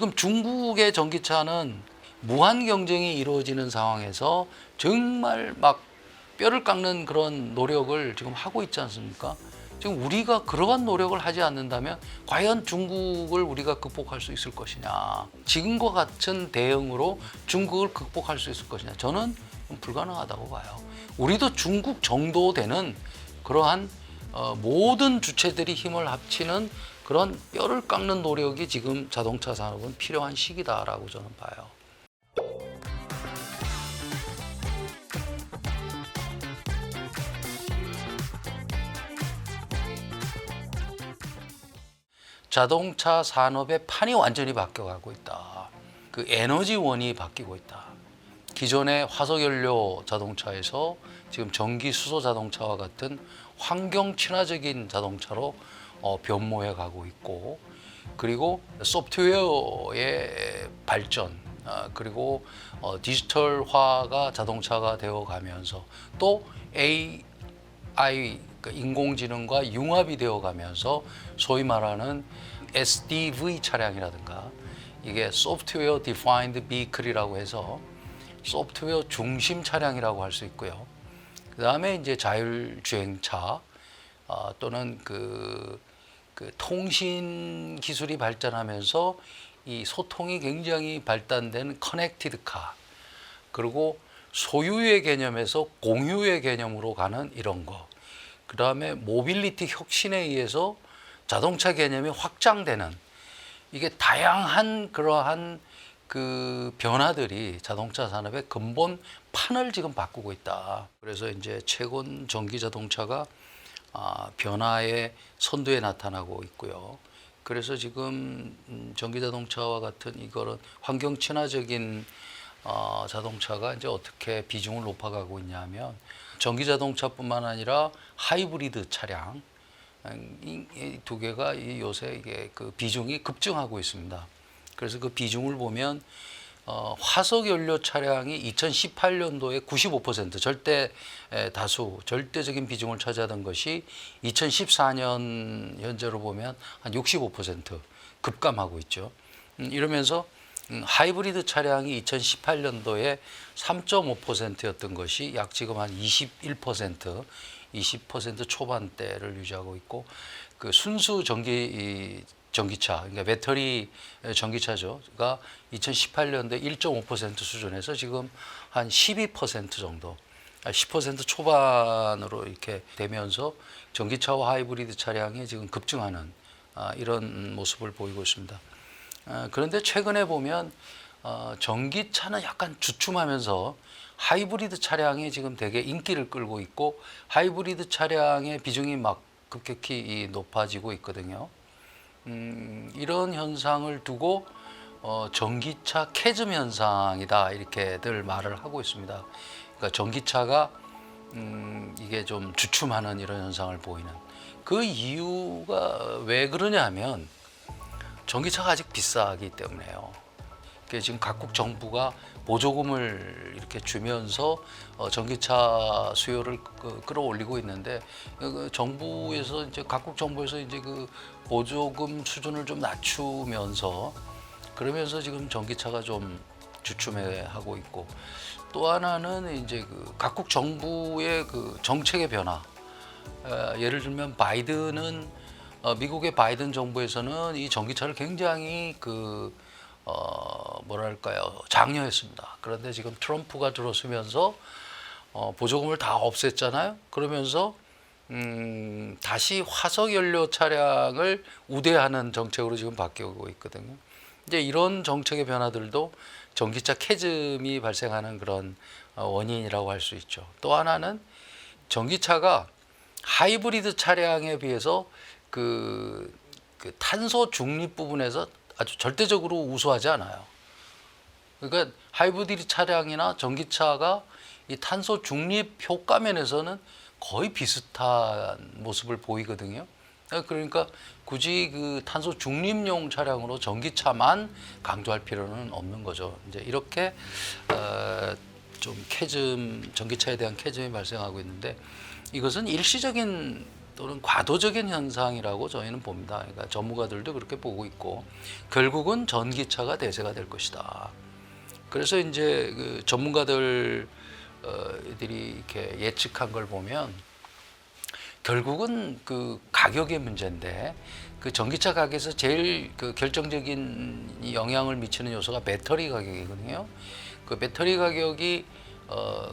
지금 중국의 전기차는 무한 경쟁이 이루어지는 상황에서 정말 막 뼈를 깎는 그런 노력을 지금 하고 있지 않습니까? 지금 우리가 그러한 노력을 하지 않는다면 과연 중국을 우리가 극복할 수 있을 것이냐, 지금과 같은 대응으로 중국을 극복할 수 있을 것이냐, 저는 불가능하다고 봐요. 우리도 중국 정도 되는 그러한 모든 주체들이 힘을 합치는 그런 뼈를 깎는 노력이 지금 자동차 산업은 필요한 시기다라고 저는 봐요. 자동차 산업의 판이 완전히 바뀌어가고 있다. 그 에너지원이 바뀌고 있다. 기존의 화석연료 자동차에서 지금 전기 수소 자동차와 같은 환경 친화적인 자동차로 변모해 가고 있고, 그리고 소프트웨어의 발전, 그리고 디지털화가 자동차가 되어 가면서 또 AI, 그러니까 인공지능과 융합이 되어 가면서 소위 말하는 SDV 차량이라든가, 이게 소프트웨어 디파인드 비클이라고 해서 소프트웨어 중심 차량이라고 할 수 있고요. 그 다음에 이제 자율주행차, 또는 그 통신 기술이 발전하면서 이 소통이 굉장히 발달된 커넥티드 카, 그리고 소유의 개념에서 공유의 개념으로 가는 이런 거, 그 다음에 모빌리티 혁신에 의해서 자동차 개념이 확장되는, 이게 다양한 그러한 그 변화들이 자동차 산업의 근본 판을 지금 바꾸고 있다. 그래서 이제 최근 전기 자동차가 변화의 선두에 나타나고 있고요. 그래서 지금 전기 자동차와 같은 이거는 환경 친화적인 자동차가 이제 어떻게 비중을 높아가고 있냐면, 전기 자동차뿐만 아니라 하이브리드 차량, 이 두 개가 요새 이게 그 비중이 급증하고 있습니다. 그래서 그 비중을 보면 화석 연료 차량이 2018년도에 95% 절대 다수, 절대적인 비중을 차지하던 것이 2014년 현재로 보면 한 65% 급감하고 있죠. 이러면서 하이브리드 차량이 2018년도에 3.5%였던 것이 약 지금 한 21%, 20% 초반대를 유지하고 있고, 그 순수 전기차, 그러니까 배터리 전기차가 2018년도에 1.5% 수준에서 지금 한 12% 정도, 10% 초반으로 이렇게 되면서 전기차와 하이브리드 차량이 지금 급증하는 이런 모습을 보이고 있습니다. 그런데 최근에 보면 전기차는 약간 주춤하면서 하이브리드 차량이 지금 되게 인기를 끌고 있고, 하이브리드 차량의 비중이 막 급격히 높아지고 있거든요. 이런 현상을 두고 전기차 캐즘 현상이다, 이렇게들 말을 하고 있습니다. 그러니까 전기차가 이게 좀 주춤하는 이런 현상을 보이는 그 이유가 왜 그러냐면, 전기차가 아직 비싸기 때문에요. 지금 각국 정부가 보조금을 이렇게 주면서 전기차 수요를 끌어올리고 있는데, 정부에서 이제 각국 정부에서 이제 그 보조금 수준을 좀 낮추면서, 그러면서 지금 전기차가 좀 주춤해하고 있고, 또 하나는 이제 그 각국 정부의 그 정책의 변화. 예를 들면 바이든은 미국의 바이든 정부에서는 이 전기차를 굉장히 뭐랄까요, 장려했습니다. 그런데 지금 트럼프가 들어서면서 보조금을 다 없앴잖아요. 그러면서 다시 화석 연료 차량을 우대하는 정책으로 지금 바뀌고 있거든요. 이제 이런 정책의 변화들도 전기차 캐즘이 발생하는 그런 원인이라고 할 수 있죠. 또 하나는 전기차가 하이브리드 차량에 비해서 그 탄소 중립 부분에서 아주 절대적으로 우수하지 않아요. 그러니까 하이브리드 차량이나 전기차가 이 탄소 중립 효과 면에서는 거의 비슷한 모습을 보이거든요. 그러니까 굳이 그 탄소 중립용 차량으로 전기차만 강조할 필요는 없는 거죠. 이제 이렇게 좀 캐즘, 전기차에 대한 캐즘이 발생하고 있는데, 이것은 일시적인 또는 과도적인 현상이라고 저희는 봅니다. 그러니까 전문가들도 그렇게 보고 있고 결국은 전기차가 대세가 될 것이다. 그래서 이제 그 전문가들 들이 이렇게 예측한 걸 보면 결국은 그 가격의 문제인데 그 전기차 가격에서 제일 그 결정적인 영향을 미치는 요소가 배터리 가격이거든요. 그 배터리 가격이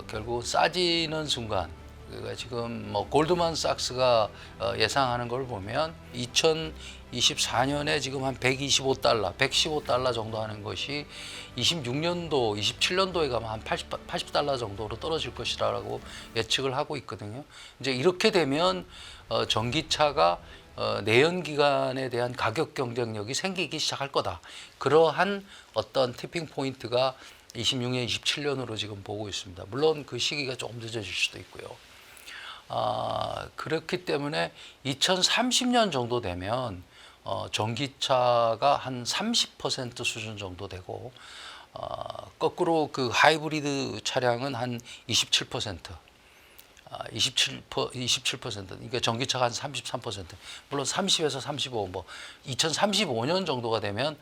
결국 싸지는 순간, 그러니까 지금 뭐 골드만삭스가 예상하는 걸 보면 2024년에 지금 한 125달러, 115달러 정도 하는 것이 26년도, 27년도에 가면 한 80달러 정도로 떨어질 것이라고 예측을 하고 있거든요. 이제 이렇게 되면 전기차가 내연기관에 대한 가격 경쟁력이 생기기 시작할 거다. 그러한 어떤 티핑 포인트가 26년, 27년으로 지금 보고 있습니다. 물론 그 시기가 조금 늦어질 수도 있고요. 그렇기 때문에 2030년 정도 되면 전기차가 한 30% 수준 정도 되고 거꾸로 그 하이브리드 차량은 한 27%, 27%, 그러니까 전기차가 한 33%, 물론 30에서 35, 뭐 2035년 정도가 되면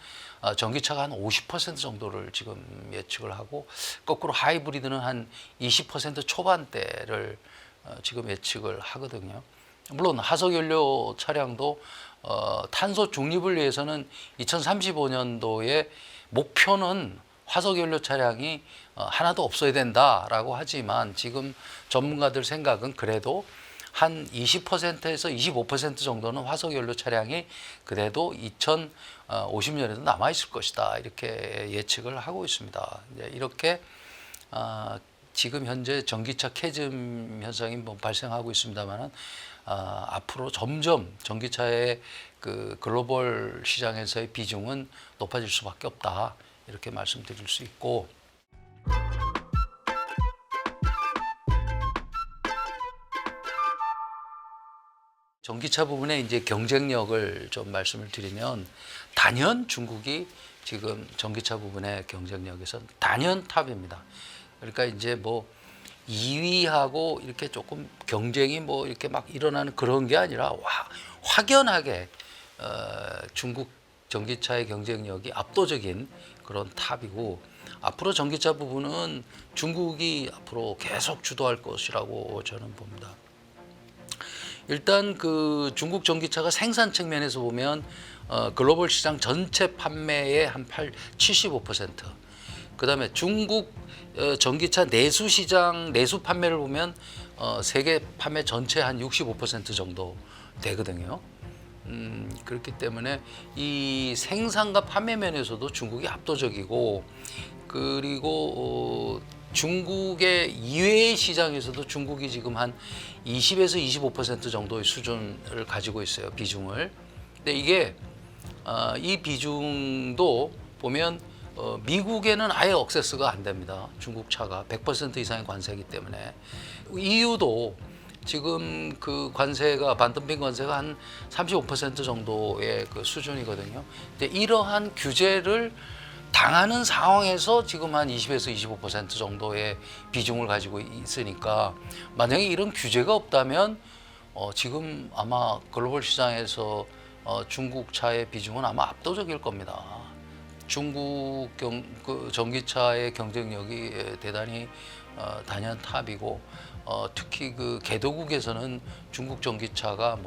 전기차가 한 50% 정도를 지금 예측을 하고 거꾸로 하이브리드는 한 20% 초반대를 지금 예측을 하거든요. 물론 화석연료 차량도 탄소 중립을 위해서는 2035년도에 목표는 화석연료 차량이 하나도 없어야 된다라고 하지만 지금 전문가들 생각은 그래도 한 20%에서 25% 정도는 화석연료 차량이 그래도 2050년에도 남아있을 것이다, 이렇게 예측을 하고 있습니다. 이렇게 지금 현재 전기차 캐즘 현상이 뭐 발생하고 있습니다만은 앞으로 점점 전기차의 그 글로벌 시장에서의 비중은 높아질 수밖에 없다, 이렇게 말씀드릴 수 있고, 전기차 부분에 이제 경쟁력을 좀 말씀을 드리면 단연 중국이 지금 전기차 부분의 경쟁력에서 단연 탑입니다. 그러니까 이제 뭐 2위하고 이렇게 조금 경쟁이 뭐 이렇게 막 일어나는 그런 게 아니라 확연하게 중국 전기차의 경쟁력이 압도적인 그런 탑이고, 앞으로 전기차 부분은 중국이 앞으로 계속 주도할 것이라고 저는 봅니다. 일단 그 중국 전기차가 생산 측면에서 보면 글로벌 시장 전체 판매의 한 75%, 그다음에 중국 전기차 내수 시장 내수 판매를 보면 세계 판매 전체 한 65% 정도 되거든요. 그렇기 때문에 이 생산과 판매 면에서도 중국이 압도적이고, 그리고 중국의 이외의 시장에서도 중국이 지금 한 20에서 25% 정도의 수준을 가지고 있어요, 비중을. 근데 이게 이 비중도 보면 미국에는 아예 억세스가 안 됩니다. 중국 차가 100% 이상의 관세이기 때문에. EU도 지금 그 관세가 반덤핑 관세가 한 35% 정도의 그 수준이거든요. 근데 이러한 규제를 당하는 상황에서 지금 한 20에서 25% 정도의 비중을 가지고 있으니까, 만약에 이런 규제가 없다면 지금 아마 글로벌 시장에서 중국 차의 비중은 아마 압도적일 겁니다. 중국 그 전기차의 경쟁력이 대단히 단연 탑이고, 특히 그 개도국에서는 중국 전기차가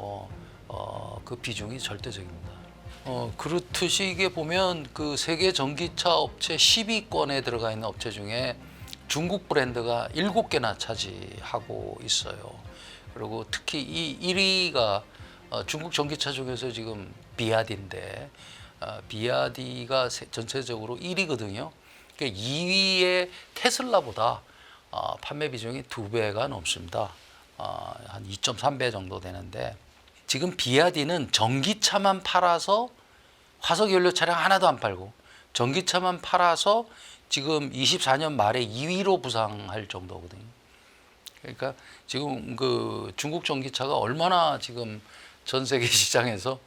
그 비중이 절대적입니다. 그렇듯이 이게 보면 그 세계 전기차 업체 10위권에 들어가 있는 업체 중에 중국 브랜드가 7개나 차지하고 있어요. 그리고 특히 이 1위가 중국 전기차 중에서 지금 비아디인데, 비아디가 전체적으로 1위거든요. 그러니까 2위의 테슬라보다 판매 비중이 2배가 넘습니다. 한 2.3배 정도 되는데, 지금 비아디는 전기차만 팔아서 화석연료 차량 하나도 안 팔고 전기차만 팔아서 지금 24년 말에 2위로 부상할 정도거든요. 그러니까 지금 그 중국 전기차가 얼마나 지금 전 세계 시장에서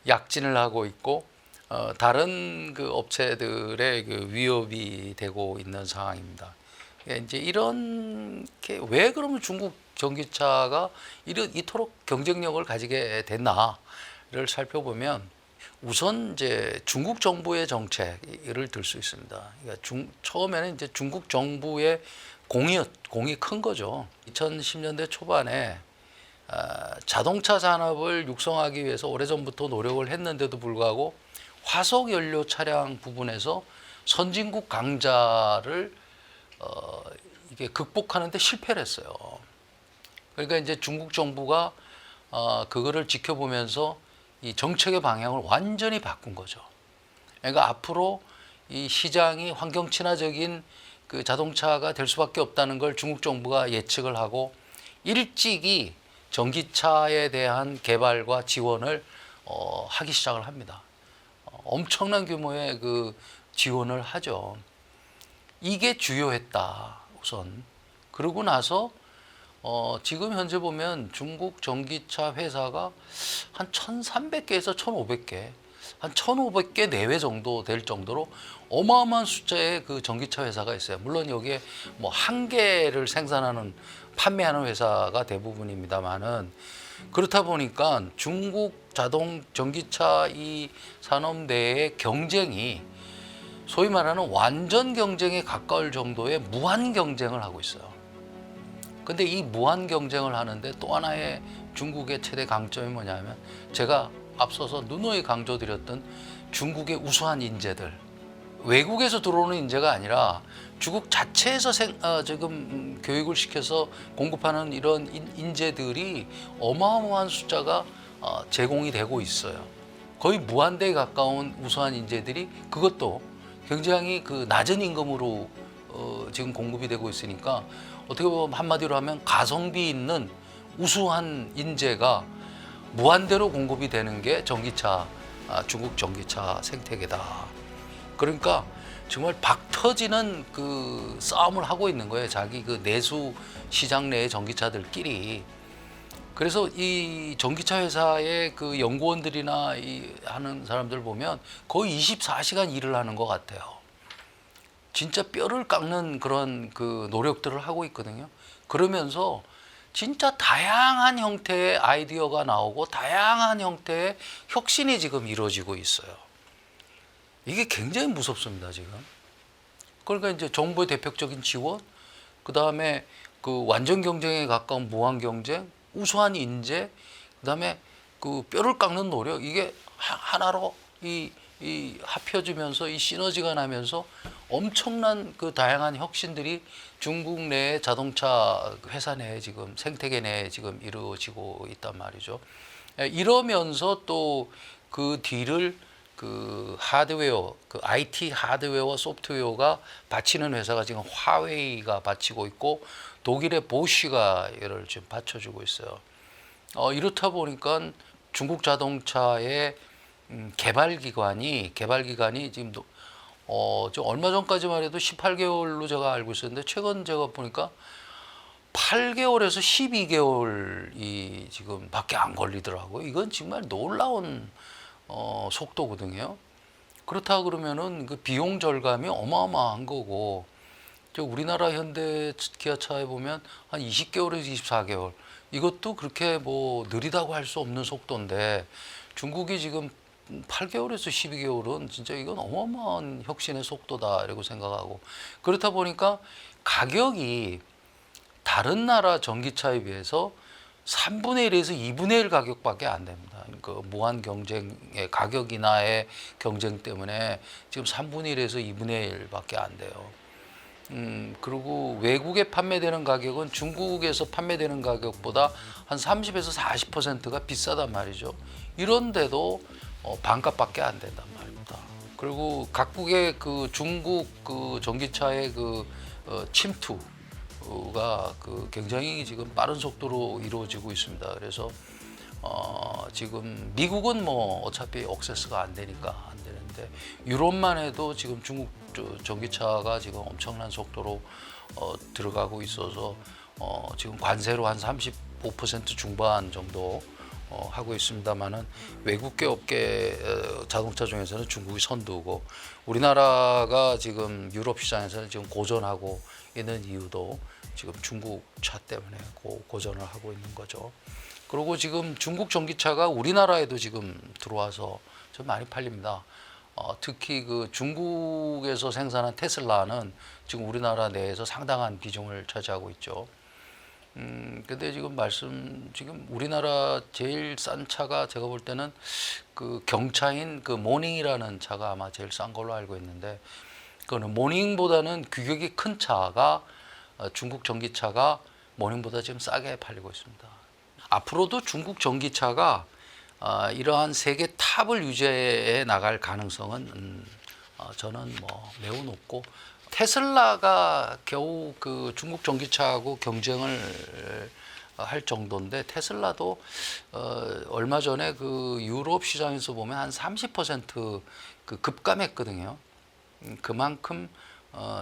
약진을 하고 있고 다른 그 업체들의 그 위협이 되고 있는 상황입니다. 그러니까 이제 이런 게 왜 그러면 중국 전기차가 이토록 경쟁력을 가지게 됐나를 살펴보면 우선 이제 중국 정부의 정책을 들 수 있습니다. 그러니까 처음에는 이제 중국 정부의 공이 큰 거죠. 2010년대 초반에 자동차 산업을 육성하기 위해서 오래전부터 노력을 했는데도 불구하고 화석 연료 차량 부분에서 선진국 강자를 이게 극복하는데 실패를 했어요. 그러니까 이제 중국 정부가 그거를 지켜보면서 이 정책의 방향을 완전히 바꾼 거죠. 그러니까 앞으로 이 시장이 환경 친화적인 그 자동차가 될 수밖에 없다는 걸 중국 정부가 예측을 하고 일찍이 전기차에 대한 개발과 지원을 하기 시작을 합니다. 엄청난 규모의 그 지원을 하죠. 이게 주요했다, 우선. 그러고 나서 지금 현재 보면 중국 전기차 회사가 한 1,300개에서 1,500개, 한 1,500개 내외 정도 될 정도로 어마어마한 숫자의 그 전기차 회사가 있어요. 물론 여기에 뭐 한 개를 생산하는, 판매하는 회사가 대부분입니다만은, 그렇다 보니까 중국 전기차 이 산업 내의 경쟁이 소위 말하는 완전 경쟁에 가까울 정도의 무한 경쟁을 하고 있어요. 근데 이 무한 경쟁을 하는데 또 하나의 중국의 최대 강점이 뭐냐면, 제가 앞서서 누누이 강조드렸던 중국의 우수한 인재들, 외국에서 들어오는 인재가 아니라 중국 자체에서 지금 교육을 시켜서 공급하는 이런 인재들이 어마어마한 숫자가 제공이 되고 있어요. 거의 무한대에 가까운 우수한 인재들이, 그것도 굉장히 그 낮은 임금으로 지금 공급이 되고 있으니까, 어떻게 보면 한마디로 하면 가성비 있는 우수한 인재가 무한대로 공급이 되는 게 중국 전기차 생태계다. 그러니까 정말 박 터지는 그 싸움을 하고 있는 거예요. 자기 그 내수 시장 내의 전기차들끼리. 그래서 이 전기차 회사의 그 연구원들이나 하는 사람들 보면 거의 24시간 일을 하는 것 같아요. 진짜 뼈를 깎는 그런 그 노력들을 하고 있거든요. 그러면서 진짜 다양한 형태의 아이디어가 나오고 다양한 형태의 혁신이 지금 이루어지고 있어요. 이게 굉장히 무섭습니다, 지금. 그러니까 이제 정부의 대표적인 지원, 그 다음에 그 완전 경쟁에 가까운 무한 경쟁, 우수한 인재, 그 다음에 그 뼈를 깎는 노력, 이게 하나로 합혀지면서 이 시너지가 나면서 엄청난 그 다양한 혁신들이 중국 내의 자동차 회사 내에 지금 생태계 내에 지금 이루어지고 있단 말이죠. 이러면서 또 그 뒤를 그 하드웨어, 그 IT 하드웨어와 소프트웨어가 바치는 회사가 지금 화웨이가 바치고 있고, 독일의 보쉬가 이를 지금 받쳐주고 있어요. 이렇다 보니까 중국 자동차의 개발 기간이 지금 좀 얼마 전까지만 해도 18개월로 제가 알고 있었는데, 최근 제가 보니까 8개월에서 12개월이 지금 밖에 안 걸리더라고요. 이건 정말 놀라운 속도거든요. 그렇다 그러면은 그 비용 절감이 어마어마한 거고, 우리나라 현대 기아차에 보면 한 20개월에서 24개월, 이것도 그렇게 뭐 느리다고 할 수 없는 속도인데, 중국이 지금 8개월에서 12개월은 진짜 이건 어마어마한 혁신의 속도다 이라고 생각하고, 그렇다 보니까 가격이 다른 나라 전기차에 비해서 3분의 1에서 2분의 1 가격밖에 안 됩니다. 그 무한 경쟁의 가격 인하의 경쟁 때문에 지금 3분의 1에서 2분의 1밖에 안 돼요. 그리고 외국에 판매되는 가격은 중국에서 판매되는 가격보다 한 30에서 40%가 비싸단 말이죠. 이런데도 반값밖에 안 된단 말입니다. 그리고 각국의 그 중국 그 전기차의 그 침투가 그 굉장히 지금 빠른 속도로 이루어지고 있습니다. 그래서 지금 미국은 뭐 어차피 억세스가 안 되니까 안 되는데, 유럽만 해도 지금 중국 전기차가 지금 엄청난 속도로 들어가고 있어서 지금 관세로 한 35% 중반 정도 하고 있습니다만은 외국계 업계 자동차 중에서는 중국이 선두고 우리나라가 지금 유럽 시장에서는 지금 고전하고 있는 이유도 지금 중국 차 때문에 고전을 하고 있는 거죠. 그리고 지금 중국 전기차가 우리나라에도 지금 들어와서 좀 많이 팔립니다. 특히 그 중국에서 생산한 테슬라는 지금 우리나라 내에서 상당한 비중을 차지하고 있죠. 근데 지금 우리나라 제일 싼 차가 제가 볼 때는 그 경차인 그 모닝이라는 차가 아마 제일 싼 걸로 알고 있는데, 그거는 모닝보다는 규격이 큰 차가 중국 전기차가 모닝보다 지금 싸게 팔리고 있습니다. 앞으로도 중국 전기차가 이러한 세계 탑을 유지해 나갈 가능성은 저는 뭐 매우 높고, 테슬라가 겨우 그 중국 전기차하고 경쟁을 할 정도인데, 테슬라도 얼마 전에 그 유럽 시장에서 보면 한 30% 그 급감했거든요. 그만큼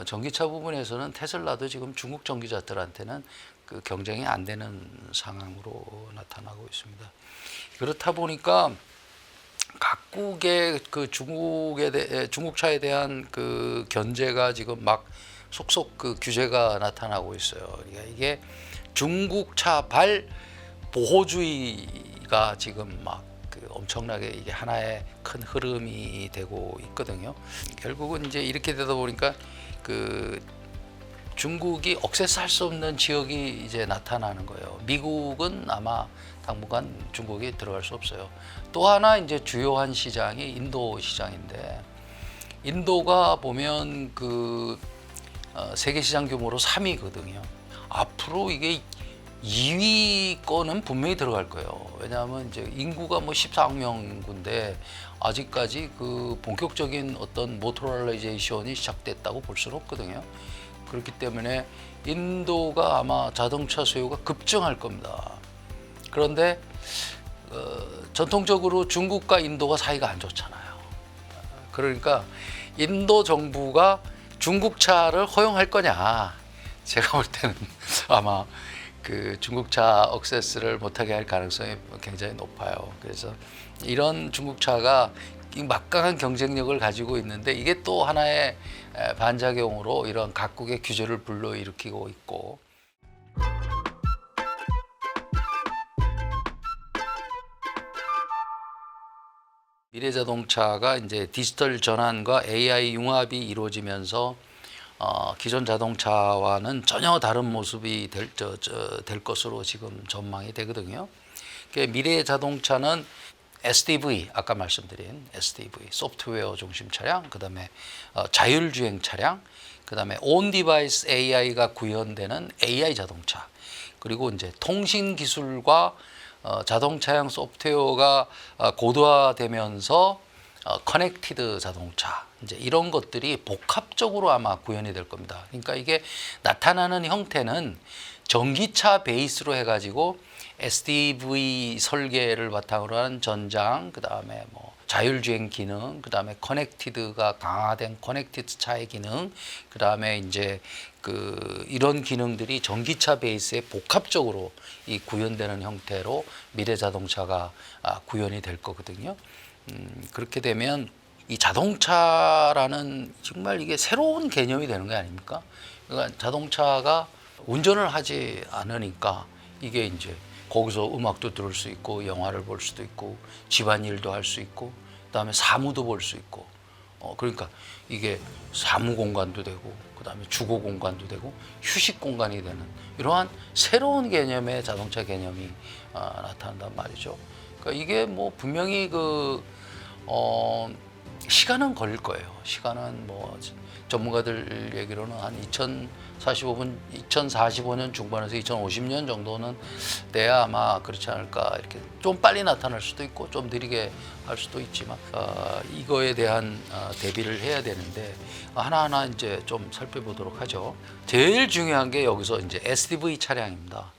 전기차 부분에서는 테슬라도 지금 중국 전기차들한테는 그 경쟁이 안 되는 상황으로 나타나고 있습니다. 그렇다 보니까 각국의 그 중국차에 대한 그 견제가 지금 막 속속 그 규제가 나타나고 있어요. 그러니까 이게 중국차발 보호주의가 지금 막 그 엄청나게 이게 하나의 큰 흐름이 되고 있거든요. 결국은 이제 이렇게 되다 보니까 그 중국이 억세스할 수 없는 지역이 이제 나타나는 거예요. 미국은 아마 당분간 중국이 들어갈 수 없어요. 또 하나 이제 주요한 시장이 인도 시장인데, 인도가 보면 그 세계 시장 규모로 3위거든요. 앞으로 이게 2위권은 분명히 들어갈 거예요. 왜냐하면 이제 인구가 뭐 14억 명인데 아직까지 그 본격적인 어떤 모토라이제이션이 시작됐다고 볼 수는 없거든요. 그렇기 때문에 인도가 아마 자동차 수요가 급증할 겁니다. 그런데 전통적으로 중국과 인도가 사이가 안 좋잖아요. 그러니까 인도 정부가 중국차를 허용할 거냐, 제가 볼 때는 아마 그 중국차 억세스를 못하게 할 가능성이 굉장히 높아요. 그래서 이런 중국차가 막강한 경쟁력을 가지고 있는데, 이게 또 하나의 반작용으로 이런 각국의 규제를 불러일으키고 있고, 미래자동차가 이제 디지털 전환과 AI 융합이 이루어지면서 기존 자동차와는 전혀 다른 모습이 될 것으로 지금 전망이 되거든요. 미래 자동차는 SDV, 아까 말씀드린 SDV, 소프트웨어 중심 차량, 그 다음에 자율주행 차량, 그 다음에 온 디바이스 AI가 구현되는 AI 자동차, 그리고 이제 통신 기술과 자동차용 소프트웨어가 고도화되면서 커넥티드 자동차, 이제 이런 것들이 복합적으로 아마 구현이 될 겁니다. 그러니까 이게 나타나는 형태는 전기차 베이스로 해가지고 SDV 설계를 바탕으로 한 전장, 그 다음에 뭐 자율주행 기능, 그 다음에 커넥티드가 강화된 커넥티드 차의 기능, 그 다음에 이제 그 이런 기능들이 전기차 베이스에 복합적으로 이 구현되는 형태로 미래 자동차가 구현이 될 거거든요. 그렇게 되면 이 자동차라는 정말 이게 새로운 개념이 되는 거 아닙니까? 그러니까 자동차가 운전을 하지 않으니까 이게 이제 거기서 음악도 들을 수 있고, 영화를 볼 수도 있고, 집안일도 할 수 있고, 그다음에 사무도 볼 수 있고, 그러니까 이게 사무 공간도 되고, 그다음에 주거 공간도 되고, 휴식 공간이 되는 이러한 새로운 개념의 자동차 개념이 나타난단 말이죠. 그러니까 이게 뭐 분명히 시간은 걸릴 거예요. 시간은 뭐 전문가들 얘기로는 한 2045년 중반에서 2050년 정도는 돼야 아마 그렇지 않을까, 이렇게 좀 빨리 나타날 수도 있고 좀 느리게 할 수도 있지만 이거에 대한 대비를 해야 되는데, 하나하나 이제 좀 살펴보도록 하죠. 제일 중요한 게 여기서 이제 SDV 차량입니다.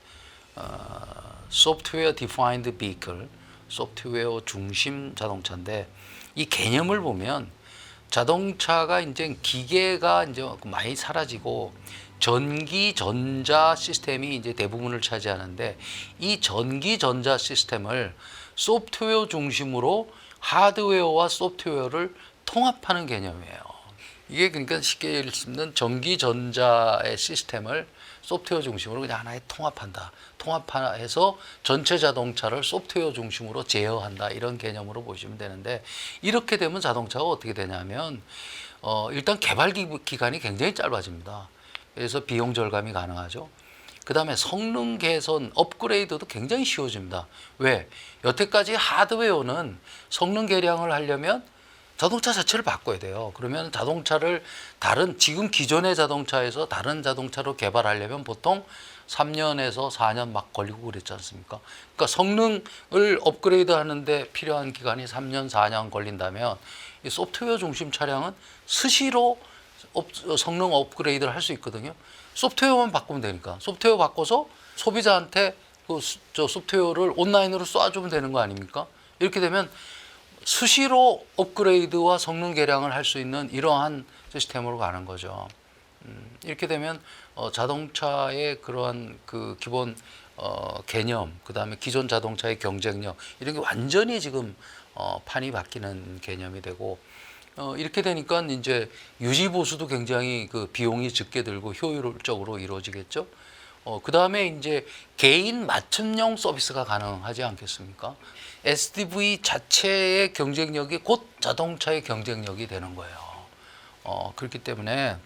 Software Defined Vehicle, 소프트웨어 중심 자동차인데, 이 개념을 보면 자동차가 이제 기계가 이제 많이 사라지고 전기 전자 시스템이 이제 대부분을 차지하는데, 이 전기 전자 시스템을 소프트웨어 중심으로 하드웨어와 소프트웨어를 통합하는 개념이에요. 이게 그러니까 쉽게 얘기할 수 있는 전기전자의 시스템을 소프트웨어 중심으로 그냥 하나에 통합한다. 통합해서 전체 자동차를 소프트웨어 중심으로 제어한다. 이런 개념으로 보시면 되는데, 이렇게 되면 자동차가 어떻게 되냐면 일단 개발 기간이 굉장히 짧아집니다. 그래서 비용 절감이 가능하죠. 그 다음에 성능 개선, 업그레이드도 굉장히 쉬워집니다. 왜? 여태까지 하드웨어는 성능 개량을 하려면 자동차 자체를 바꿔야 돼요. 그러면 자동차를 지금 기존의 자동차에서 다른 자동차로 개발하려면 보통 3년에서 4년 막 걸리고 그랬지 않습니까? 그러니까 성능을 업그레이드 하는데 필요한 기간이 3년, 4년 걸린다면 이 소프트웨어 중심 차량은 수시로 성능 업그레이드를 할 수 있거든요. 소프트웨어만 바꾸면 되니까. 소프트웨어 바꿔서 소비자한테 저 소프트웨어를 온라인으로 쏴주면 되는 거 아닙니까? 이렇게 되면 수시로 업그레이드와 성능 개량을 할 수 있는 이러한 시스템으로 가는 거죠. 이렇게 되면 자동차의 그러한 그 기본 개념, 그 다음에 기존 자동차의 경쟁력, 이런 게 완전히 지금 판이 바뀌는 개념이 되고, 이렇게 되니까 이제 유지 보수도 굉장히 그 비용이 적게 들고 효율적으로 이루어지겠죠. 그 다음에 이제 개인 맞춤형 서비스가 가능하지 않겠습니까? SDV 자체의 경쟁력이 곧 자동차의 경쟁력이 되는 거예요. 그렇기 때문에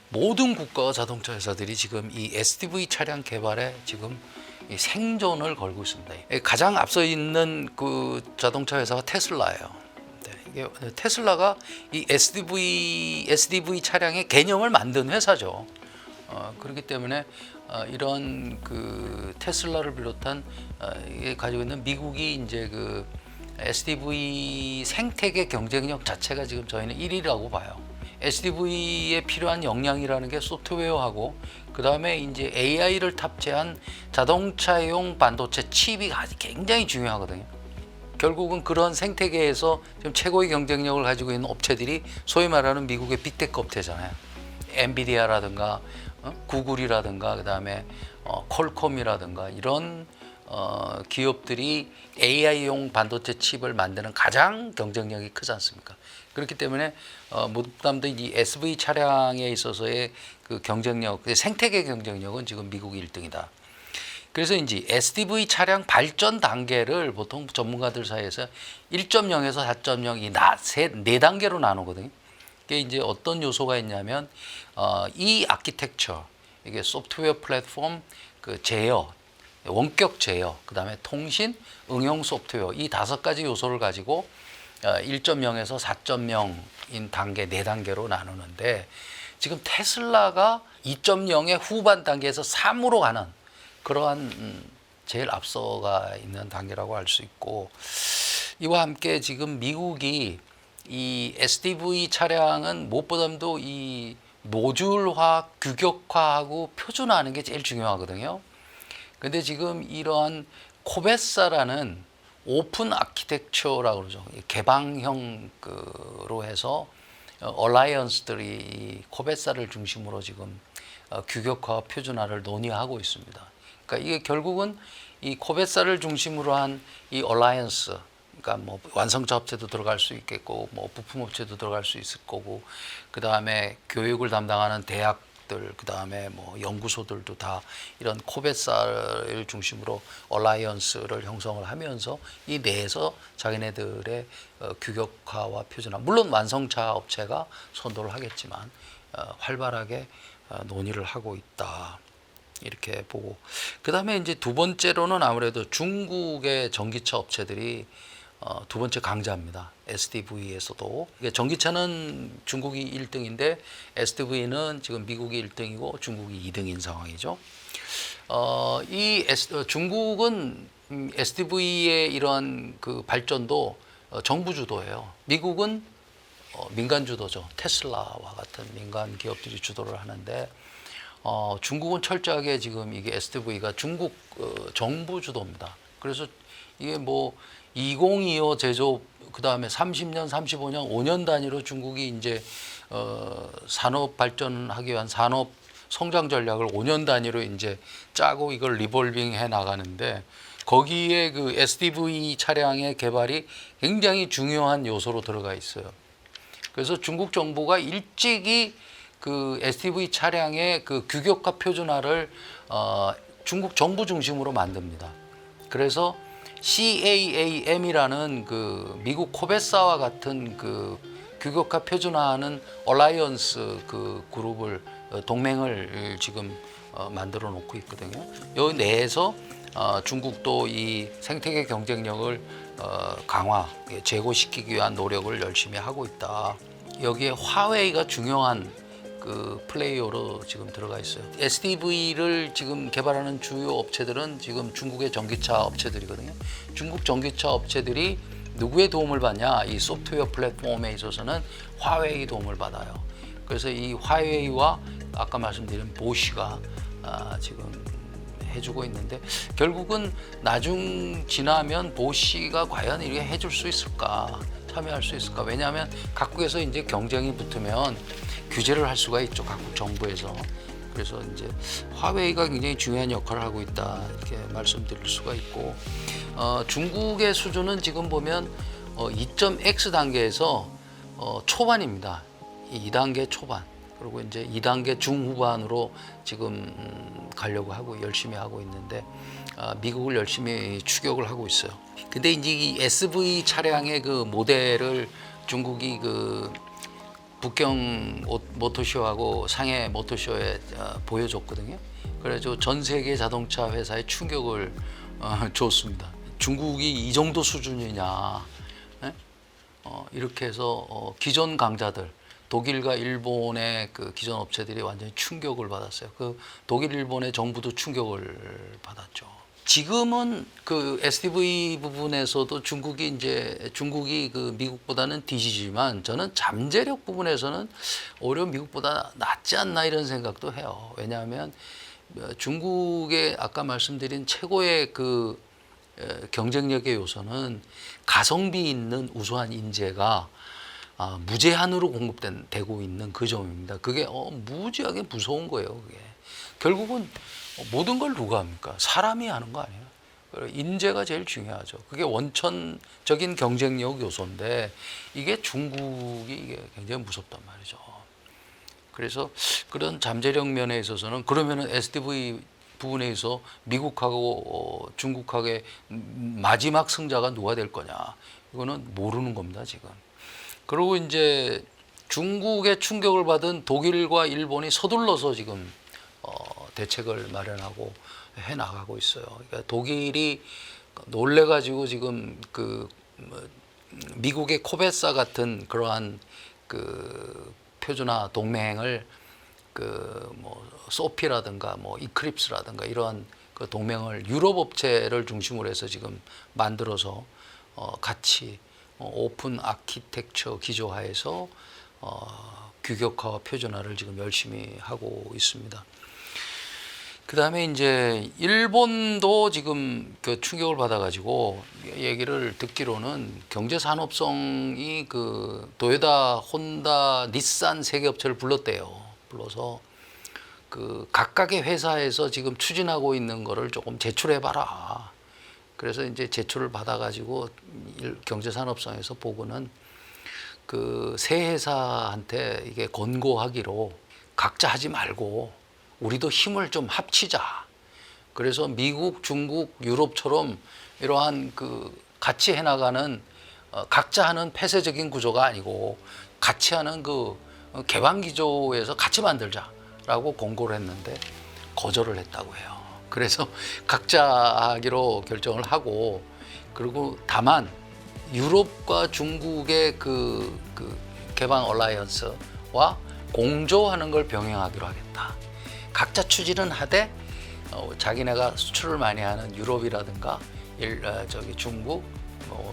모든 국가와 자동차 회사들이 지금 이 SDV 차량 개발에 지금 이 생존을 걸고 있습니다. 가장 앞서 있는 그 자동차 회사가 테슬라예요. 이게 테슬라가 이 SDV 차량의 개념을 만든 회사죠. 그렇기 때문에 이런 그 테슬라를 비롯한 이게 가지고 있는 미국이 이제 그 SDV 생태계 경쟁력 자체가 지금 저희는 1위라고 봐요. SDV에 필요한 역량이라는 게 소프트웨어하고, 그 다음에 이제 AI를 탑재한 자동차용 반도체 칩이 굉장히 중요하거든요. 결국은 그런 생태계에서 지금 최고의 경쟁력을 가지고 있는 업체들이 소위 말하는 미국의 빅테크 업체잖아요. 엔비디아라든가 구글이라든가 그 다음에 퀄컴이라든가 이런 기업들이 AI용 반도체 칩을 만드는 가장 경쟁력이 크지 않습니까? 그렇기 때문에 무담도 이 SV 차량에 있어서의 그 경쟁력, 생태계 경쟁력은 지금 미국이 1등이다. 그래서 이제 SDV 차량 발전 단계를 보통 전문가들 사이에서 1.0에서 4.0 네 단계로 나누거든요. 이게 이제 어떤 요소가 있냐면 이 아키텍처, 이게 소프트웨어 플랫폼, 그 제어, 원격 제어, 그 다음에 통신, 응용 소프트웨어, 이 5가지 요소를 가지고 1.0에서 4.0인 단계, 4단계로 나누는데, 지금 테슬라가 2.0의 후반 단계에서 3으로 가는 그러한 제일 앞서가 있는 단계라고 할 수 있고, 이와 함께 지금 미국이 이 SDV 차량은 무엇보다도 이 모듈화, 규격화하고 표준화하는 게 제일 중요하거든요. 근데 지금 이러한 코베사라는 오픈 아키텍처라고 그러죠. 개방형으로 해서 얼라이언스들이 코베사를 중심으로 지금 규격화, 표준화를 논의하고 있습니다. 그러니까 이게 결국은 이 코베사를 중심으로 한 이 얼라이언스, 그러니까 뭐 완성차 업체도 들어갈 수 있겠고, 뭐 부품 업체도 들어갈 수 있을 거고, 그 다음에 교육을 담당하는 대학들, 그 다음에 뭐 연구소들도 다 이런 코베사를 중심으로 얼라이언스를 형성을 하면서 이 내에서 자기네들의 규격화와 표준화, 물론 완성차 업체가 선도를 하겠지만 활발하게 논의를 하고 있다. 이렇게 보고, 그 다음에 이제 두 번째로는 아무래도 중국의 전기차 업체들이 두 번째 강자입니다. SDV에서도. 전기차는 중국이 1등인데 SDV는 지금 미국이 1등이고 중국이 2등인 상황이죠. 중국은 SDV의 이런 그 발전도 정부 주도예요. 미국은 민간 주도죠. 테슬라와 같은 민간 기업들이 주도를 하는데, 중국은 철저하게 지금 이게 SDV가 중국 정부 주도입니다. 그래서 이게 뭐 2025 제조, 그 다음에 30년, 35년, 5년 단위로 중국이 이제 산업 발전하기 위한 산업 성장 전략을 5년 단위로 이제 짜고 이걸 리볼빙 해 나가는데, 거기에 그 SDV 차량의 개발이 굉장히 중요한 요소로 들어가 있어요. 그래서 중국 정부가 일찍이 그 SDV 차량의 그 규격화 표준화를 중국 정부 중심으로 만듭니다. 그래서 CAAM이라는 그 미국 코베사와 같은 그 규격화 표준화하는 얼라이언스 그 그룹을 동맹을 지금 만들어 놓고 있거든요. 여기 내에서 중국도 이 생태계 경쟁력을 강화, 제고시키기 위한 노력을 열심히 하고 있다. 여기에 화웨이가 중요한 그 플레이어로 지금 들어가 있어요. SDV를 지금 개발하는 주요 업체들은 지금 중국의 전기차 업체들이거든요. 중국 전기차 업체들이 누구의 도움을 받냐? 이 소프트웨어 플랫폼에 있어서는 화웨이 도움을 받아요. 그래서 이 화웨이와 아까 말씀드린 보쉬가 지금 해주고 있는데, 결국은 나중 지나면 보쉬가 과연 이렇게 해줄 수 있을까, 참여할 수 있을까? 왜냐하면 각국에서 이제 경쟁이 붙으면 규제를 할 수가 있죠, 각국 정부에서. 그래서 이제 화웨이가 굉장히 중요한 역할을 하고 있다, 이렇게 말씀드릴 수가 있고, 중국의 수준은 지금 보면 2.X 단계에서 초반입니다. 2단계 초반. 그리고 이제 2단계 중후반으로 지금 가려고 하고 열심히 하고 있는데, 미국을 열심히 추격을 하고 있어요. 근데 이제 이 SV 차량의 그 모델을 중국이 그 북경 모터쇼하고 상해 모터쇼에 보여줬거든요. 그래서 전 세계 자동차 회사에 충격을 줬습니다. 중국이 이 정도 수준이냐, 네? 이렇게 해서 기존 강자들, 독일과 일본의 그 기존 업체들이 완전히 충격을 받았어요. 그 독일, 일본의 정부도 충격을 받았죠. 지금은 그 SDV 부분에서도 중국이 그 미국보다는 뒤지지만, 저는 잠재력 부분에서는 오히려 미국보다 낫지 않나 이런 생각도 해요. 왜냐하면 중국의 아까 말씀드린 최고의 그 경쟁력의 요소는 가성비 있는 우수한 인재가 무제한으로 공급되고 있는 그 점입니다. 그게 무지하게 무서운 거예요. 그게 결국은 모든 걸 누가 합니까? 사람이 하는 거 아니에요. 인재가 제일 중요하죠. 그게 원천적인 경쟁력 요소인데, 이게 중국이 이게 굉장히 무섭단 말이죠. 그래서 그런 잠재력 면에 있어서는, 그러면은 SDV 부분에 있어 미국하고 중국하고의 마지막 승자가 누가 될 거냐, 이거는 모르는 겁니다, 지금. 그리고 이제 중국의 충격을 받은 독일과 일본이 서둘러서 지금 대책을 마련하고 해 나가고 있어요. 그러니까 독일이 놀래가지고 지금 그 미국의 코베사 같은 그러한 그 표준화 동맹을 그 뭐 소피라든가 뭐 이클립스라든가 이러한 그 동맹을 유럽 업체를 중심으로 해서 지금 만들어서 같이 오픈 아키텍처 기조하에서 규격화와 표준화를 지금 열심히 하고 있습니다. 그 다음에 이제 일본도 지금 그 충격을 받아가지고, 얘기를 듣기로는 경제산업성이 그 도요타, 혼다, 닛산 세계 업체를 불렀대요. 불러서 그 각각의 회사에서 지금 추진하고 있는 거를 조금 제출해봐라. 그래서 이제 제출을 받아가지고 경제산업성에서 보고는 그 세 회사한테 이게 권고하기로, 각자 하지 말고 우리도 힘을 좀 합치자. 그래서 미국, 중국, 유럽처럼 이러한 그 같이 해나가는 각자 하는 폐쇄적인 구조가 아니고 같이 하는 그 개방 기조에서 같이 만들자라고 권고를 했는데 거절을 했다고 해요. 그래서 각자 하기로 결정을 하고, 그리고 다만 유럽과 중국의 그 개방 얼라이언스와 공조하는 걸 병행하기로 하겠다. 각자 추진은 하되 자기네가 수출을 많이 하는 유럽이라든가 중국,